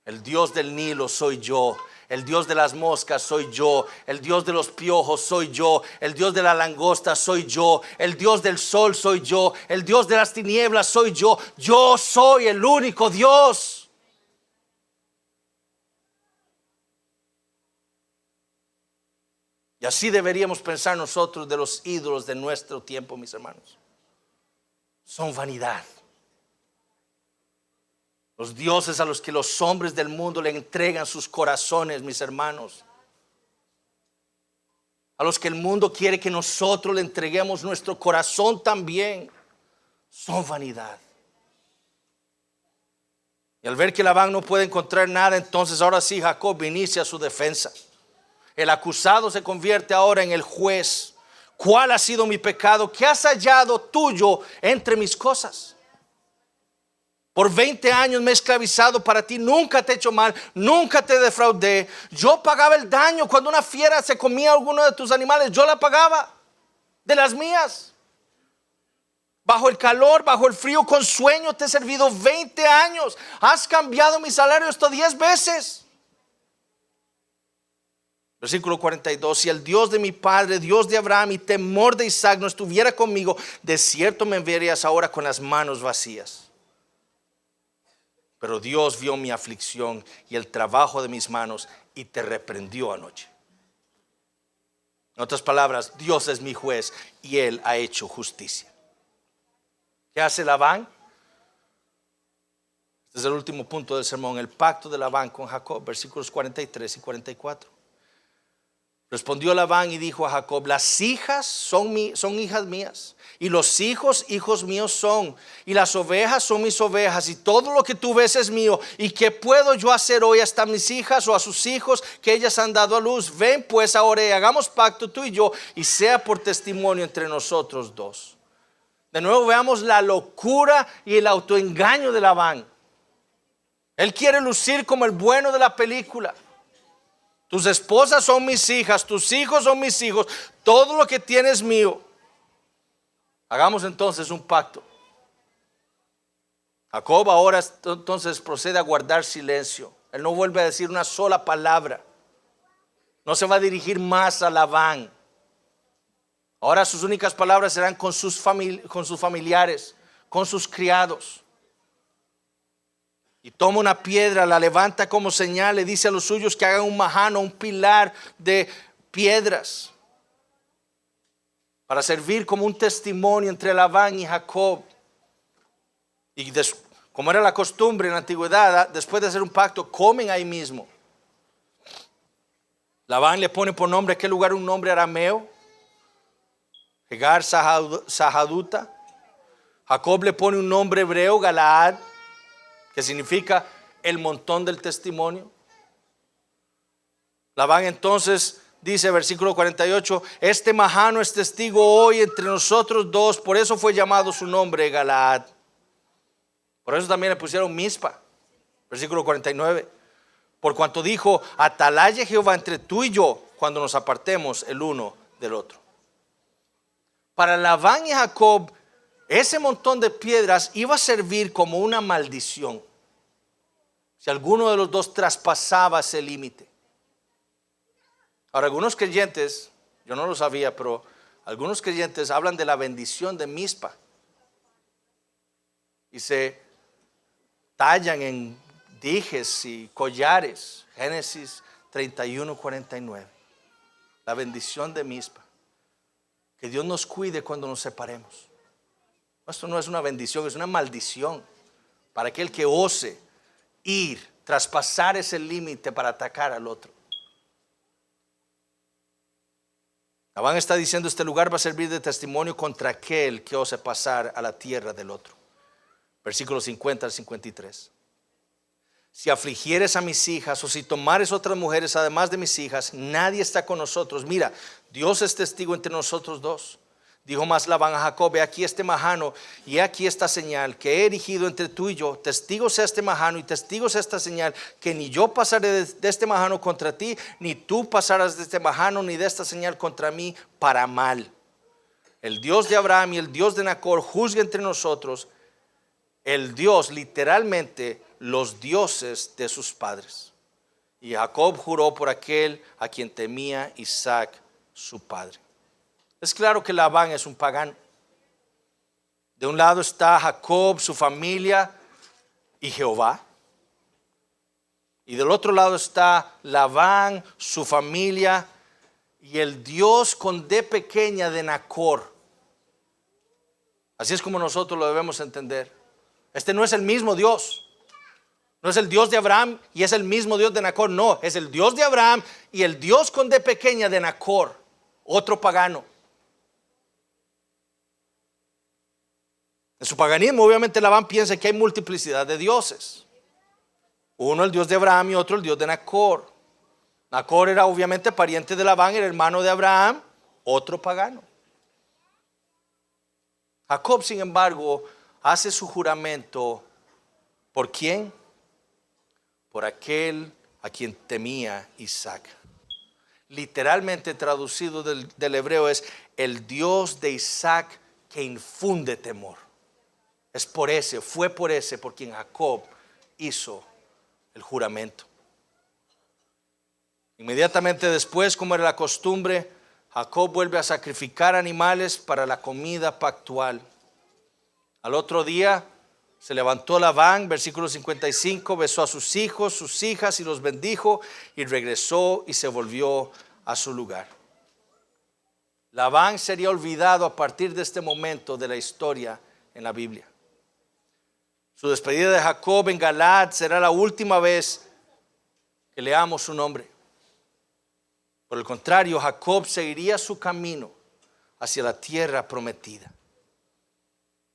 El Dios del Nilo soy yo. El Dios de las moscas soy yo. El Dios de los piojos soy yo. El Dios de la langosta soy yo. El Dios del sol soy yo. El Dios de las tinieblas soy yo. Yo soy el único Dios. Y así deberíamos pensar nosotros de los ídolos de nuestro tiempo, mis hermanos. Son vanidad. Los dioses a los que los hombres del mundo le entregan sus corazones, mis hermanos. A los que el mundo quiere que nosotros le entreguemos nuestro corazón también. Son vanidad. Y al ver que Labán no puede encontrar nada, entonces ahora sí Jacob inicia su defensa. El acusado se convierte ahora en el juez. ¿Cuál ha sido mi pecado? ¿Qué has hallado tuyo entre mis cosas? Por 20 años me he esclavizado para ti, nunca te he hecho mal, nunca te defraudé. Yo pagaba el daño cuando una fiera se comía alguno de tus animales, yo la pagaba de las mías. Bajo el calor, bajo el frío, con sueño te he servido 20 años. Has cambiado mi salario hasta 10 veces. Versículo 42, si el Dios de mi padre, Dios de Abraham y temor de Isaac no estuviera conmigo, de cierto me enviarías ahora con las manos vacías. Pero Dios vio mi aflicción y el trabajo de mis manos y te reprendió anoche. En otras palabras, Dios es mi juez y Él ha hecho justicia. ¿Qué hace Labán? Este es el último punto del sermón, el pacto de Labán con Jacob, versículos 43 y 44. Respondió Labán y dijo a Jacob: las hijas son hijas mías, y los hijos míos son, y las ovejas son mis ovejas, y todo lo que tú ves es mío. ¿Y qué puedo yo hacer hoy hasta mis hijas o a sus hijos que ellas han dado a luz? Ven pues ahora y hagamos pacto tú y yo, y sea por testimonio entre nosotros dos. De nuevo veamos la locura y el autoengaño de Labán. Él quiere lucir como el bueno de la película. Tus esposas son mis hijas, tus hijos son mis hijos, todo lo que tienes es mío. Hagamos entonces un pacto. Jacob ahora entonces procede a guardar silencio. Él no vuelve a decir una sola palabra. No se va a dirigir más a Labán. Ahora sus únicas palabras serán con sus familiares, con sus criados. Y toma una piedra, la levanta como señal, le dice a los suyos que hagan un majano, un pilar de piedras, para servir como un testimonio entre Labán y Jacob. Y como era la costumbre en la antigüedad, después de hacer un pacto, comen ahí mismo. Labán le pone por nombre a aquel lugar un nombre arameo, Jegar Sahaduta. Jacob le pone un nombre hebreo, Galaad, que significa el montón del testimonio. Labán entonces dice, versículo 48, este majano es testigo hoy entre nosotros dos, por eso fue llamado su nombre Galaad. Por eso también le pusieron Mizpa, versículo 49, por cuanto dijo, atalaye Jehová entre tú y yo cuando nos apartemos el uno del otro. Para Labán y Jacob, ese montón de piedras iba a servir como una maldición si alguno de los dos traspasaba ese límite. Ahora, algunos creyentes, yo no lo sabía, pero algunos creyentes hablan de la bendición de Mizpa y se tallan en dijes y collares. Génesis 31:49. La bendición de Mizpa. Que Dios nos cuide cuando nos separemos. Esto no es una bendición, es una maldición para aquel que ose ir, traspasar ese límite para atacar al otro. Labán está diciendo, este lugar va a servir de testimonio contra aquel que ose pasar a la tierra del otro. Versículos 50 al 53. Si afligieres a mis hijas o si tomares otras mujeres además de mis hijas, nadie está con nosotros. Mira, Dios es testigo entre nosotros dos. Dijo más Labán a Jacob, he aquí este majano y he aquí esta señal que he erigido entre tú y yo. Testigo sea este majano y testigo sea esta señal, que ni yo pasaré de este majano contra ti, ni tú pasarás de este majano ni de esta señal contra mí para mal. El Dios de Abraham y el Dios de Nacor juzgue entre nosotros. El Dios, literalmente, los dioses de sus padres. Y Jacob juró por aquel a quien temía Isaac, su padre. Es claro que Labán es un pagano. De un lado está Jacob, su familia y Jehová. Y del otro lado está Labán, su familia y el Dios con D pequeña de Nacor. Así es como nosotros lo debemos entender. Este no es el mismo Dios. No es el Dios de Abraham y es el mismo Dios de Nacor. No, es el Dios de Abraham y el Dios con D pequeña de Nacor, otro pagano. En su paganismo, obviamente, Labán piensa que hay multiplicidad de dioses. Uno el Dios de Abraham y otro el Dios de Nacor. Nacor era obviamente pariente de Labán, era hermano de Abraham, otro pagano. Jacob, sin embargo, hace su juramento. ¿Por quién? Por aquel a quien temía Isaac. Literalmente traducido del hebreo es el Dios de Isaac que infunde temor. Es por ese, fue por ese por quien Jacob hizo el juramento. Inmediatamente después, como era la costumbre, Jacob vuelve a sacrificar animales para la comida pactual. Al otro día se levantó Labán, versículo 55, besó a sus hijos, sus hijas y los bendijo y regresó y se volvió a su lugar. Labán sería olvidado a partir de este momento de la historia en la Biblia. Su despedida de Jacob en Galaad será la última vez que leamos su nombre. Por el contrario, Jacob seguiría su camino hacia la tierra prometida.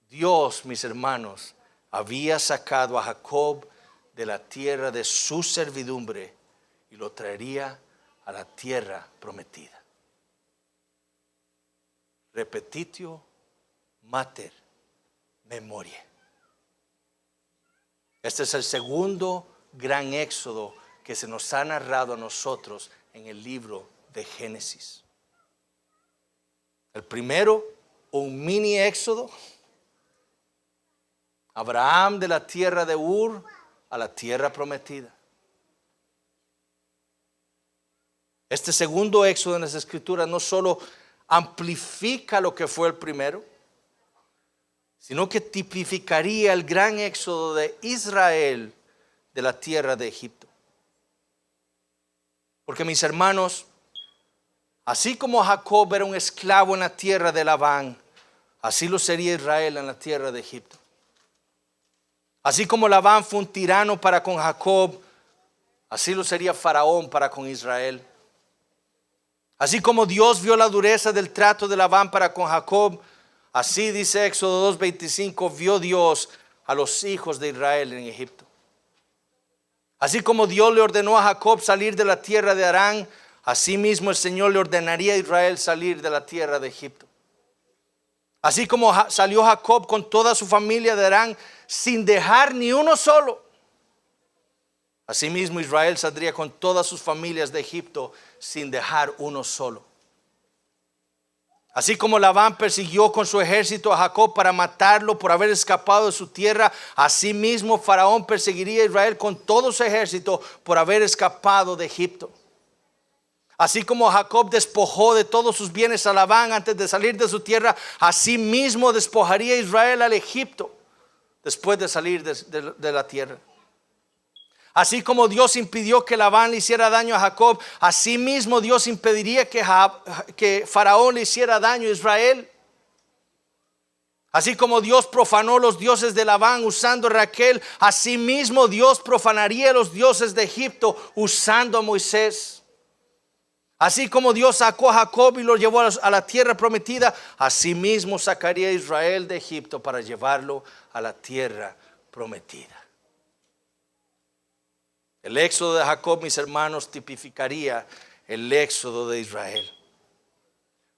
Dios, mis hermanos, había sacado a Jacob de la tierra de su servidumbre y lo traería a la tierra prometida. Repetitio mater memoriae. Este es el segundo gran éxodo que se nos ha narrado a nosotros en el libro de Génesis. El primero, un mini éxodo. Abraham de la tierra de Ur a la tierra prometida. Este segundo éxodo en las Escrituras no solo amplifica lo que fue el primero, sino que tipificaría el gran éxodo de Israel de la tierra de Egipto. Porque mis hermanos, así como Jacob era un esclavo en la tierra de Labán, así lo sería Israel en la tierra de Egipto. Así como Labán fue un tirano para con Jacob, así lo sería Faraón para con Israel. Así como Dios vio la dureza del trato de Labán para con Jacob, así dice Éxodo 2:25, vio Dios a los hijos de Israel en Egipto. Así como Dios le ordenó a Jacob salir de la tierra de Harán, así mismo el Señor le ordenaría a Israel salir de la tierra de Egipto. Así como salió Jacob con toda su familia de Harán sin dejar ni uno solo, así mismo Israel saldría con todas sus familias de Egipto sin dejar uno solo. Así como Labán persiguió con su ejército a Jacob para matarlo por haber escapado de su tierra, así mismo Faraón perseguiría a Israel con todo su ejército por haber escapado de Egipto. Así como Jacob despojó de todos sus bienes a Labán antes de salir de su tierra, así mismo despojaría a Israel al Egipto después de salir de la tierra. Así como Dios impidió que Labán le hiciera daño a Jacob, así mismo Dios impediría que Faraón le hiciera daño a Israel. Así como Dios profanó los dioses de Labán usando a Raquel, así mismo Dios profanaría los dioses de Egipto usando a Moisés. Así como Dios sacó a Jacob y lo llevó a la tierra prometida, así mismo sacaría a Israel de Egipto para llevarlo a la tierra prometida. El éxodo de Jacob, mis hermanos, tipificaría el éxodo de Israel.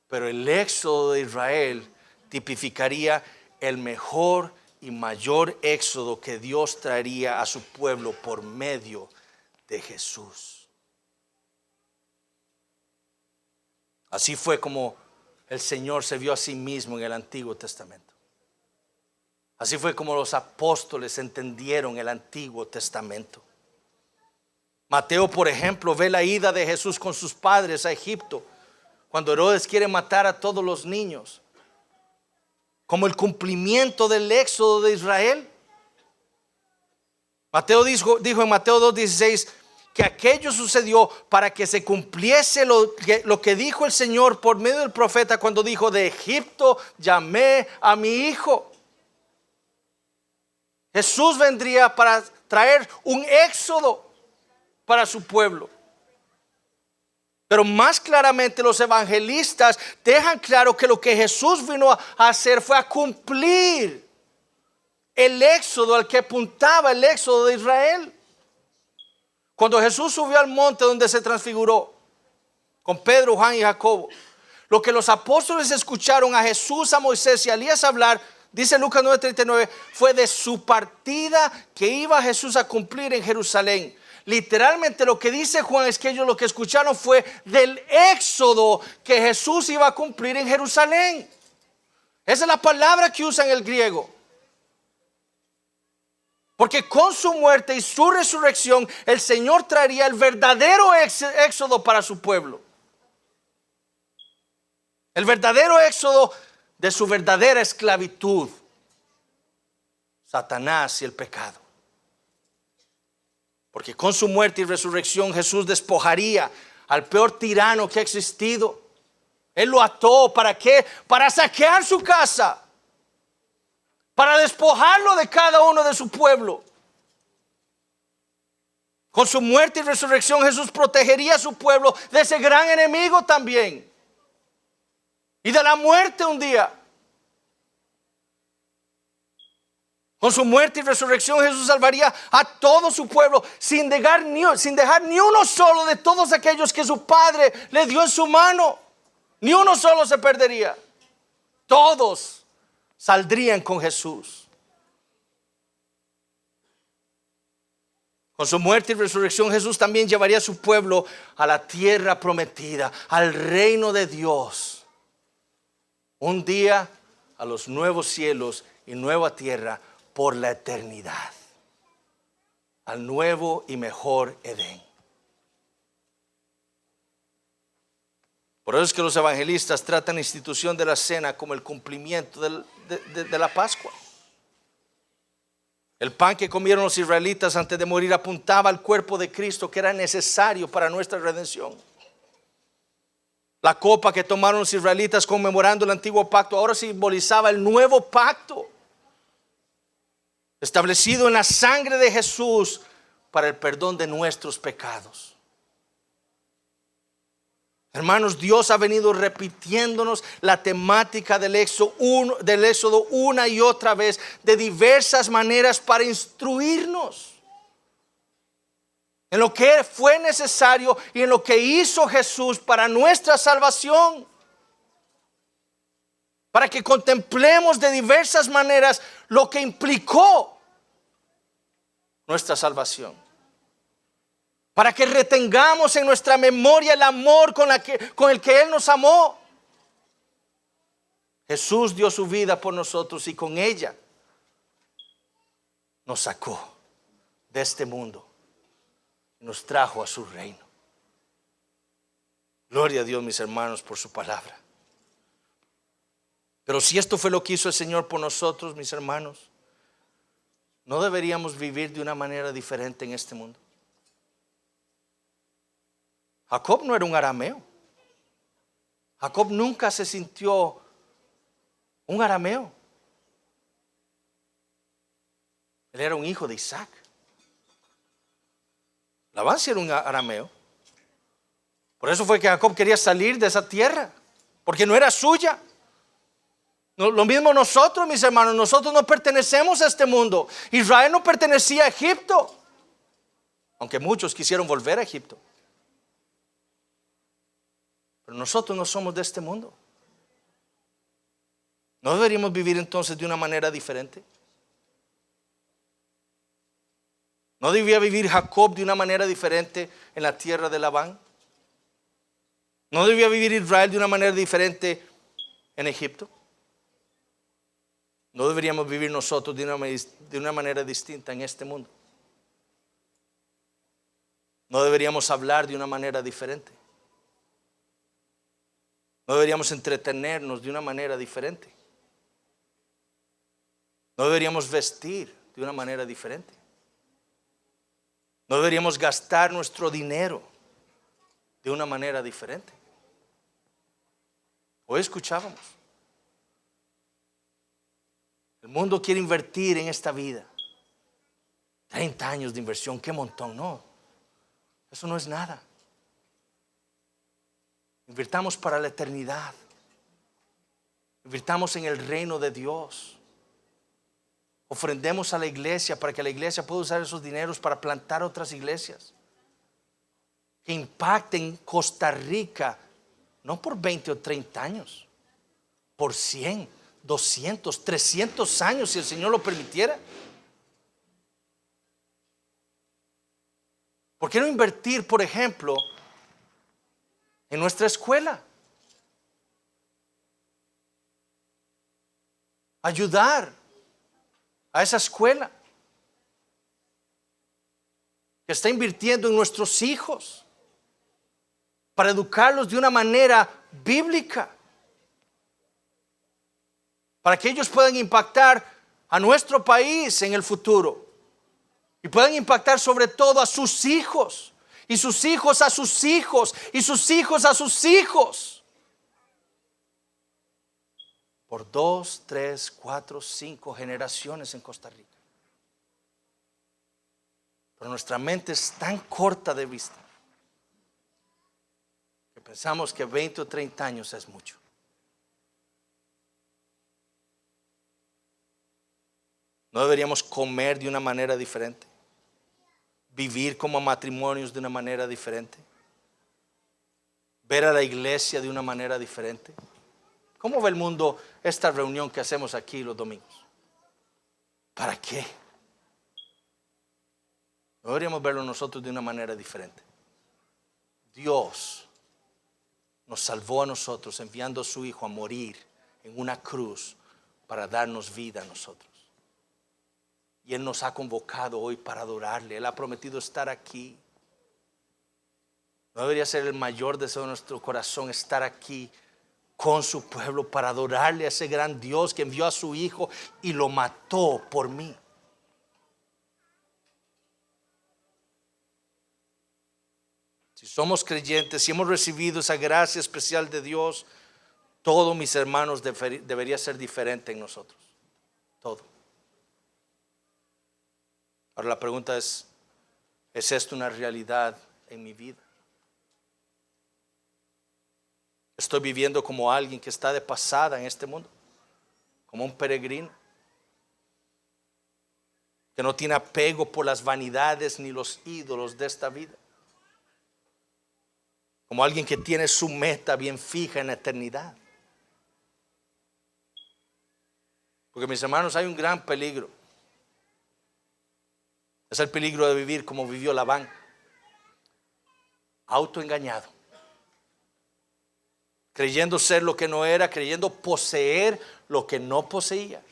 Pero el éxodo de Israel tipificaría el mejor y mayor éxodo que Dios traería a su pueblo por medio de Jesús. Así fue como el Señor se vio a sí mismo en el Antiguo Testamento. Así fue como los apóstoles entendieron el Antiguo Testamento. Mateo, por ejemplo, ve la ida de Jesús con sus padres a Egipto, cuando Herodes quiere matar a todos los niños, como el cumplimiento del éxodo de Israel. Mateo dijo en Mateo 2:16 que aquello sucedió para que se cumpliese lo que dijo el Señor por medio del profeta cuando dijo: de Egipto llamé a mi hijo. Jesús vendría para traer un éxodo para su pueblo. Pero más claramente los evangelistas dejan claro que lo que Jesús vino a hacer fue a cumplir el éxodo al que apuntaba el éxodo de Israel. Cuando Jesús subió al monte donde se transfiguró con Pedro, Juan y Jacobo, lo que los apóstoles escucharon a Jesús, a Moisés y a Elías hablar, dice Lucas 9:39, fue de su partida que iba Jesús a cumplir en Jerusalén. Literalmente lo que dice Juan es que ellos lo que escucharon fue del éxodo que Jesús iba a cumplir en Jerusalén. Esa es la palabra que usa en el griego. Porque con su muerte y su resurrección, el Señor traería el verdadero éxodo para su pueblo. El verdadero éxodo de su verdadera esclavitud, Satanás y el pecado. Porque con su muerte y resurrección Jesús despojaría al peor tirano que ha existido. Él lo ató, ¿para qué? Para saquear su casa, para despojarlo de cada uno de su pueblo. Con su muerte y resurrección Jesús protegería a su pueblo de ese gran enemigo también. Y de la muerte un día. Con su muerte y resurrección Jesús salvaría a todo su pueblo sin dejar ni uno solo de todos aquellos que su Padre le dio en su mano. Ni uno solo se perdería. Todos saldrían con Jesús. Con su muerte y resurrección Jesús también llevaría a su pueblo a la tierra prometida, al reino de Dios. Un día a los nuevos cielos y nueva tierra por la eternidad. Al nuevo y mejor Edén. Por eso es que los evangelistas tratan la institución de la cena como el cumplimiento de la Pascua. El pan que comieron los israelitas antes de morir apuntaba al cuerpo de Cristo que era necesario para nuestra redención. La copa que tomaron los israelitas conmemorando el antiguo pacto ahora simbolizaba el nuevo pacto, establecido en la sangre de Jesús para el perdón de nuestros pecados. Hermanos, Dios ha venido repitiéndonos la temática del Éxodo una y otra vez de diversas maneras para instruirnos en lo que fue necesario y en lo que hizo Jesús para nuestra salvación. Para que contemplemos de diversas maneras lo que implicó nuestra salvación. Para que retengamos en nuestra memoria el amor con el que Él nos amó. Jesús dio su vida por nosotros y con ella nos sacó de este mundo y nos trajo a su reino. Gloria a Dios, mis hermanos, por su palabra. Pero si esto fue lo que hizo el Señor por nosotros, mis hermanos, ¿no deberíamos vivir de una manera diferente en este mundo? Jacob no era un arameo. Jacob nunca se sintió un arameo. Él era un hijo de Isaac. Labán sí era un arameo. Por eso fue que Jacob quería salir de esa tierra, porque no era suya. Lo mismo nosotros, mis hermanos, nosotros no pertenecemos a este mundo. Israel no pertenecía a Egipto, aunque muchos quisieron volver a Egipto. Pero nosotros no somos de este mundo. ¿No deberíamos vivir entonces de una manera diferente? ¿No debía vivir Jacob de una manera diferente en la tierra de Labán? ¿No debía vivir Israel de una manera diferente en Egipto? ¿No deberíamos vivir nosotros de una manera distinta en este mundo? ¿No deberíamos hablar de una manera diferente? ¿No deberíamos entretenernos de una manera diferente? ¿No deberíamos vestir de una manera diferente? ¿No deberíamos gastar nuestro dinero de una manera diferente? Hoy escuchábamos. El mundo quiere invertir en esta vida. 30 años de inversión, qué montón. No, eso no es nada. Invirtamos para la eternidad. Invirtamos en el reino de Dios. Ofrendemos a la iglesia para que la iglesia pueda usar esos dineros para plantar otras iglesias que impacten Costa Rica, no por 20 o 30 años, por 100, 200, 300 años, si el Señor lo permitiera. ¿Por qué no invertir, por ejemplo, en nuestra escuela? Ayudar a esa escuela que está invirtiendo en nuestros hijos para educarlos de una manera bíblica, para que ellos puedan impactar a nuestro país en el futuro y puedan impactar sobre todo a sus hijos y sus hijos a sus hijos y sus hijos a sus hijos. por 2, 3, 4, 5 generaciones en Costa Rica. Pero nuestra mente es tan corta de vista que pensamos que 20 o 30 años es mucho. ¿No deberíamos comer de una manera diferente? ¿Vivir como matrimonios de una manera diferente? ¿Ver a la iglesia de una manera diferente? ¿Cómo ve el mundo esta reunión que hacemos aquí los domingos? ¿Para qué? ¿No deberíamos verlo nosotros de una manera diferente? Dios nos salvó a nosotros enviando a su Hijo a morir en una cruz para darnos vida a nosotros. Y Él nos ha convocado hoy para adorarle. Él ha prometido estar aquí. ¿No debería ser el mayor deseo de nuestro corazón estar aquí con su pueblo para adorarle a ese gran Dios que envió a su Hijo y lo mató por mí? Si somos creyentes, si hemos recibido esa gracia especial de Dios, todo, mis hermanos, debería ser diferente en nosotros. Todo. Ahora la pregunta ¿es esto una realidad en mi vida? ¿Estoy viviendo como alguien que está de pasada en este mundo? Como un peregrino que no tiene apego por las vanidades ni los ídolos de esta vida. Como alguien que tiene su meta bien fija en la eternidad. Porque, mis hermanos, hay un gran peligro. Es el peligro de vivir como vivió Labán, autoengañado, creyendo ser lo que no era, creyendo poseer lo que no poseía.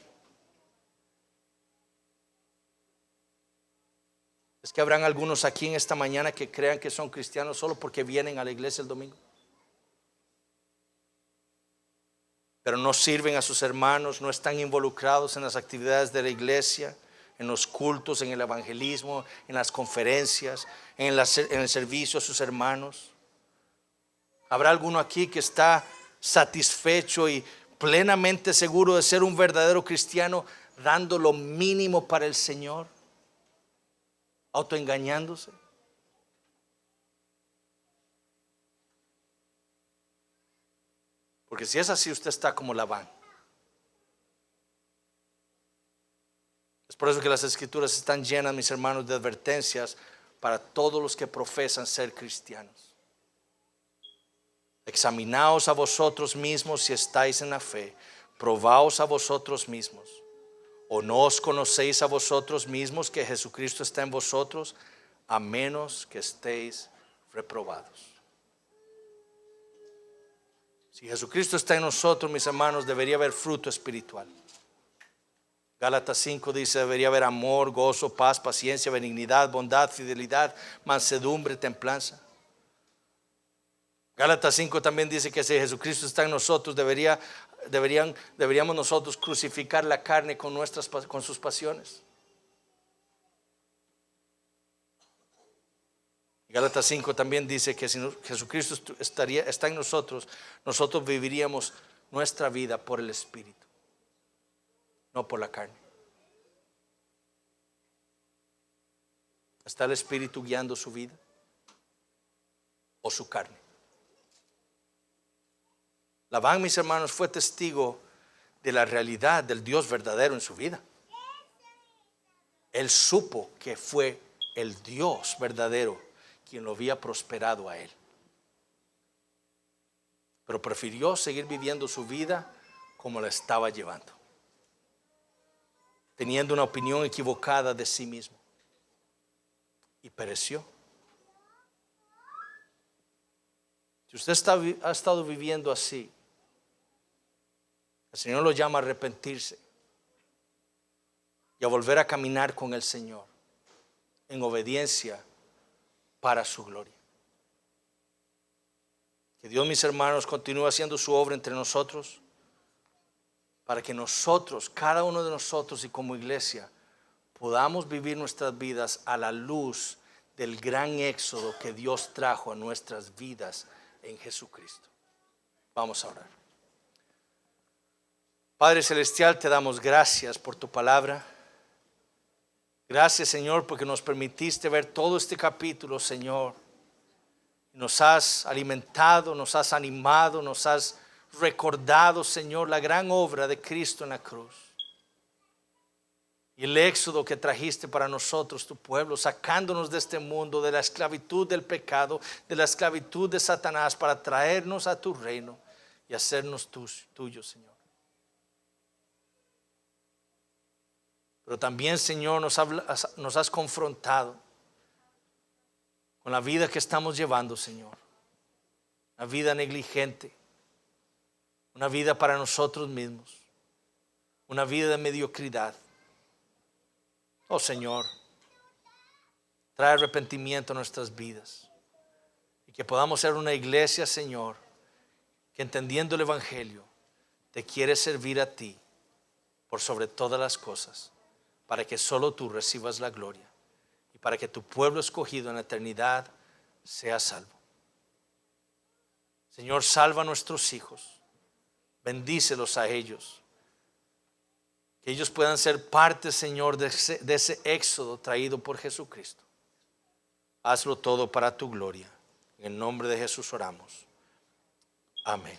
Es que habrán algunos aquí en esta mañana que crean que son cristianos solo porque vienen a la iglesia el domingo, pero no sirven a sus hermanos, no están involucrados en las actividades de la iglesia, en los cultos, en el evangelismo, en las conferencias, en el servicio a sus hermanos. ¿Habrá alguno aquí que está satisfecho y plenamente seguro de ser un verdadero cristiano, dando lo mínimo para el Señor, autoengañándose? Porque si es así, usted está como Labán. Es por eso que las escrituras están llenas, mis hermanos, de advertencias para todos los que profesan ser cristianos. Examinaos a vosotros mismos si estáis en la fe. Probaos a vosotros mismos. ¿O no os conocéis a vosotros mismos que Jesucristo está en vosotros, a menos que estéis reprobados? Si Jesucristo está en nosotros, mis hermanos, debería haber fruto espiritual. Gálatas 5 dice, debería haber amor, gozo, paz, paciencia, benignidad, bondad, fidelidad, mansedumbre, templanza. Gálatas 5 también dice que si Jesucristo está en nosotros, deberíamos nosotros crucificar la carne con sus pasiones. Gálatas 5 también dice que si Jesucristo está en nosotros, nosotros viviríamos nuestra vida por el Espíritu, no por la carne. ¿Está el Espíritu guiando su vida o su carne? Labán, mis hermanos, fue testigo de la realidad del Dios verdadero en su vida. Él supo que fue el Dios verdadero quien lo había prosperado a él. Pero prefirió seguir viviendo su vida como la estaba llevando, teniendo una opinión equivocada de sí mismo. Y pereció. Si usted ha estado viviendo así, el Señor lo llama a arrepentirse y a volver a caminar con el Señor en obediencia para su gloria. Que Dios, mis hermanos, continúe haciendo su obra entre nosotros para que nosotros, cada uno de nosotros y como iglesia, podamos vivir nuestras vidas a la luz del gran éxodo que Dios trajo a nuestras vidas en Jesucristo. Vamos a orar. Padre Celestial, te damos gracias por tu palabra. Gracias, Señor, porque nos permitiste ver todo este capítulo, Señor. Nos has alimentado, nos has animado, nos has recordado, Señor, la gran obra de Cristo en la cruz. Y el éxodo que trajiste para nosotros, tu pueblo, sacándonos de este mundo, de la esclavitud del pecado, de la esclavitud de Satanás, para traernos a tu reino y hacernos tuyos, Señor. Pero también, Señor, nos has confrontado con la vida que estamos llevando, Señor. Una vida negligente, una vida para nosotros mismos, una vida de mediocridad. Oh, Señor, trae arrepentimiento a nuestras vidas y que podamos ser una iglesia, Señor, que entendiendo el Evangelio te quiere servir a ti por sobre todas las cosas, para que solo tú recibas la gloria y para que tu pueblo escogido en la eternidad sea salvo. Señor, salva a nuestros hijos, bendícelos a ellos, que ellos puedan ser parte, Señor, de ese éxodo traído por Jesucristo. Hazlo todo para tu gloria. En el nombre de Jesús oramos. Amén.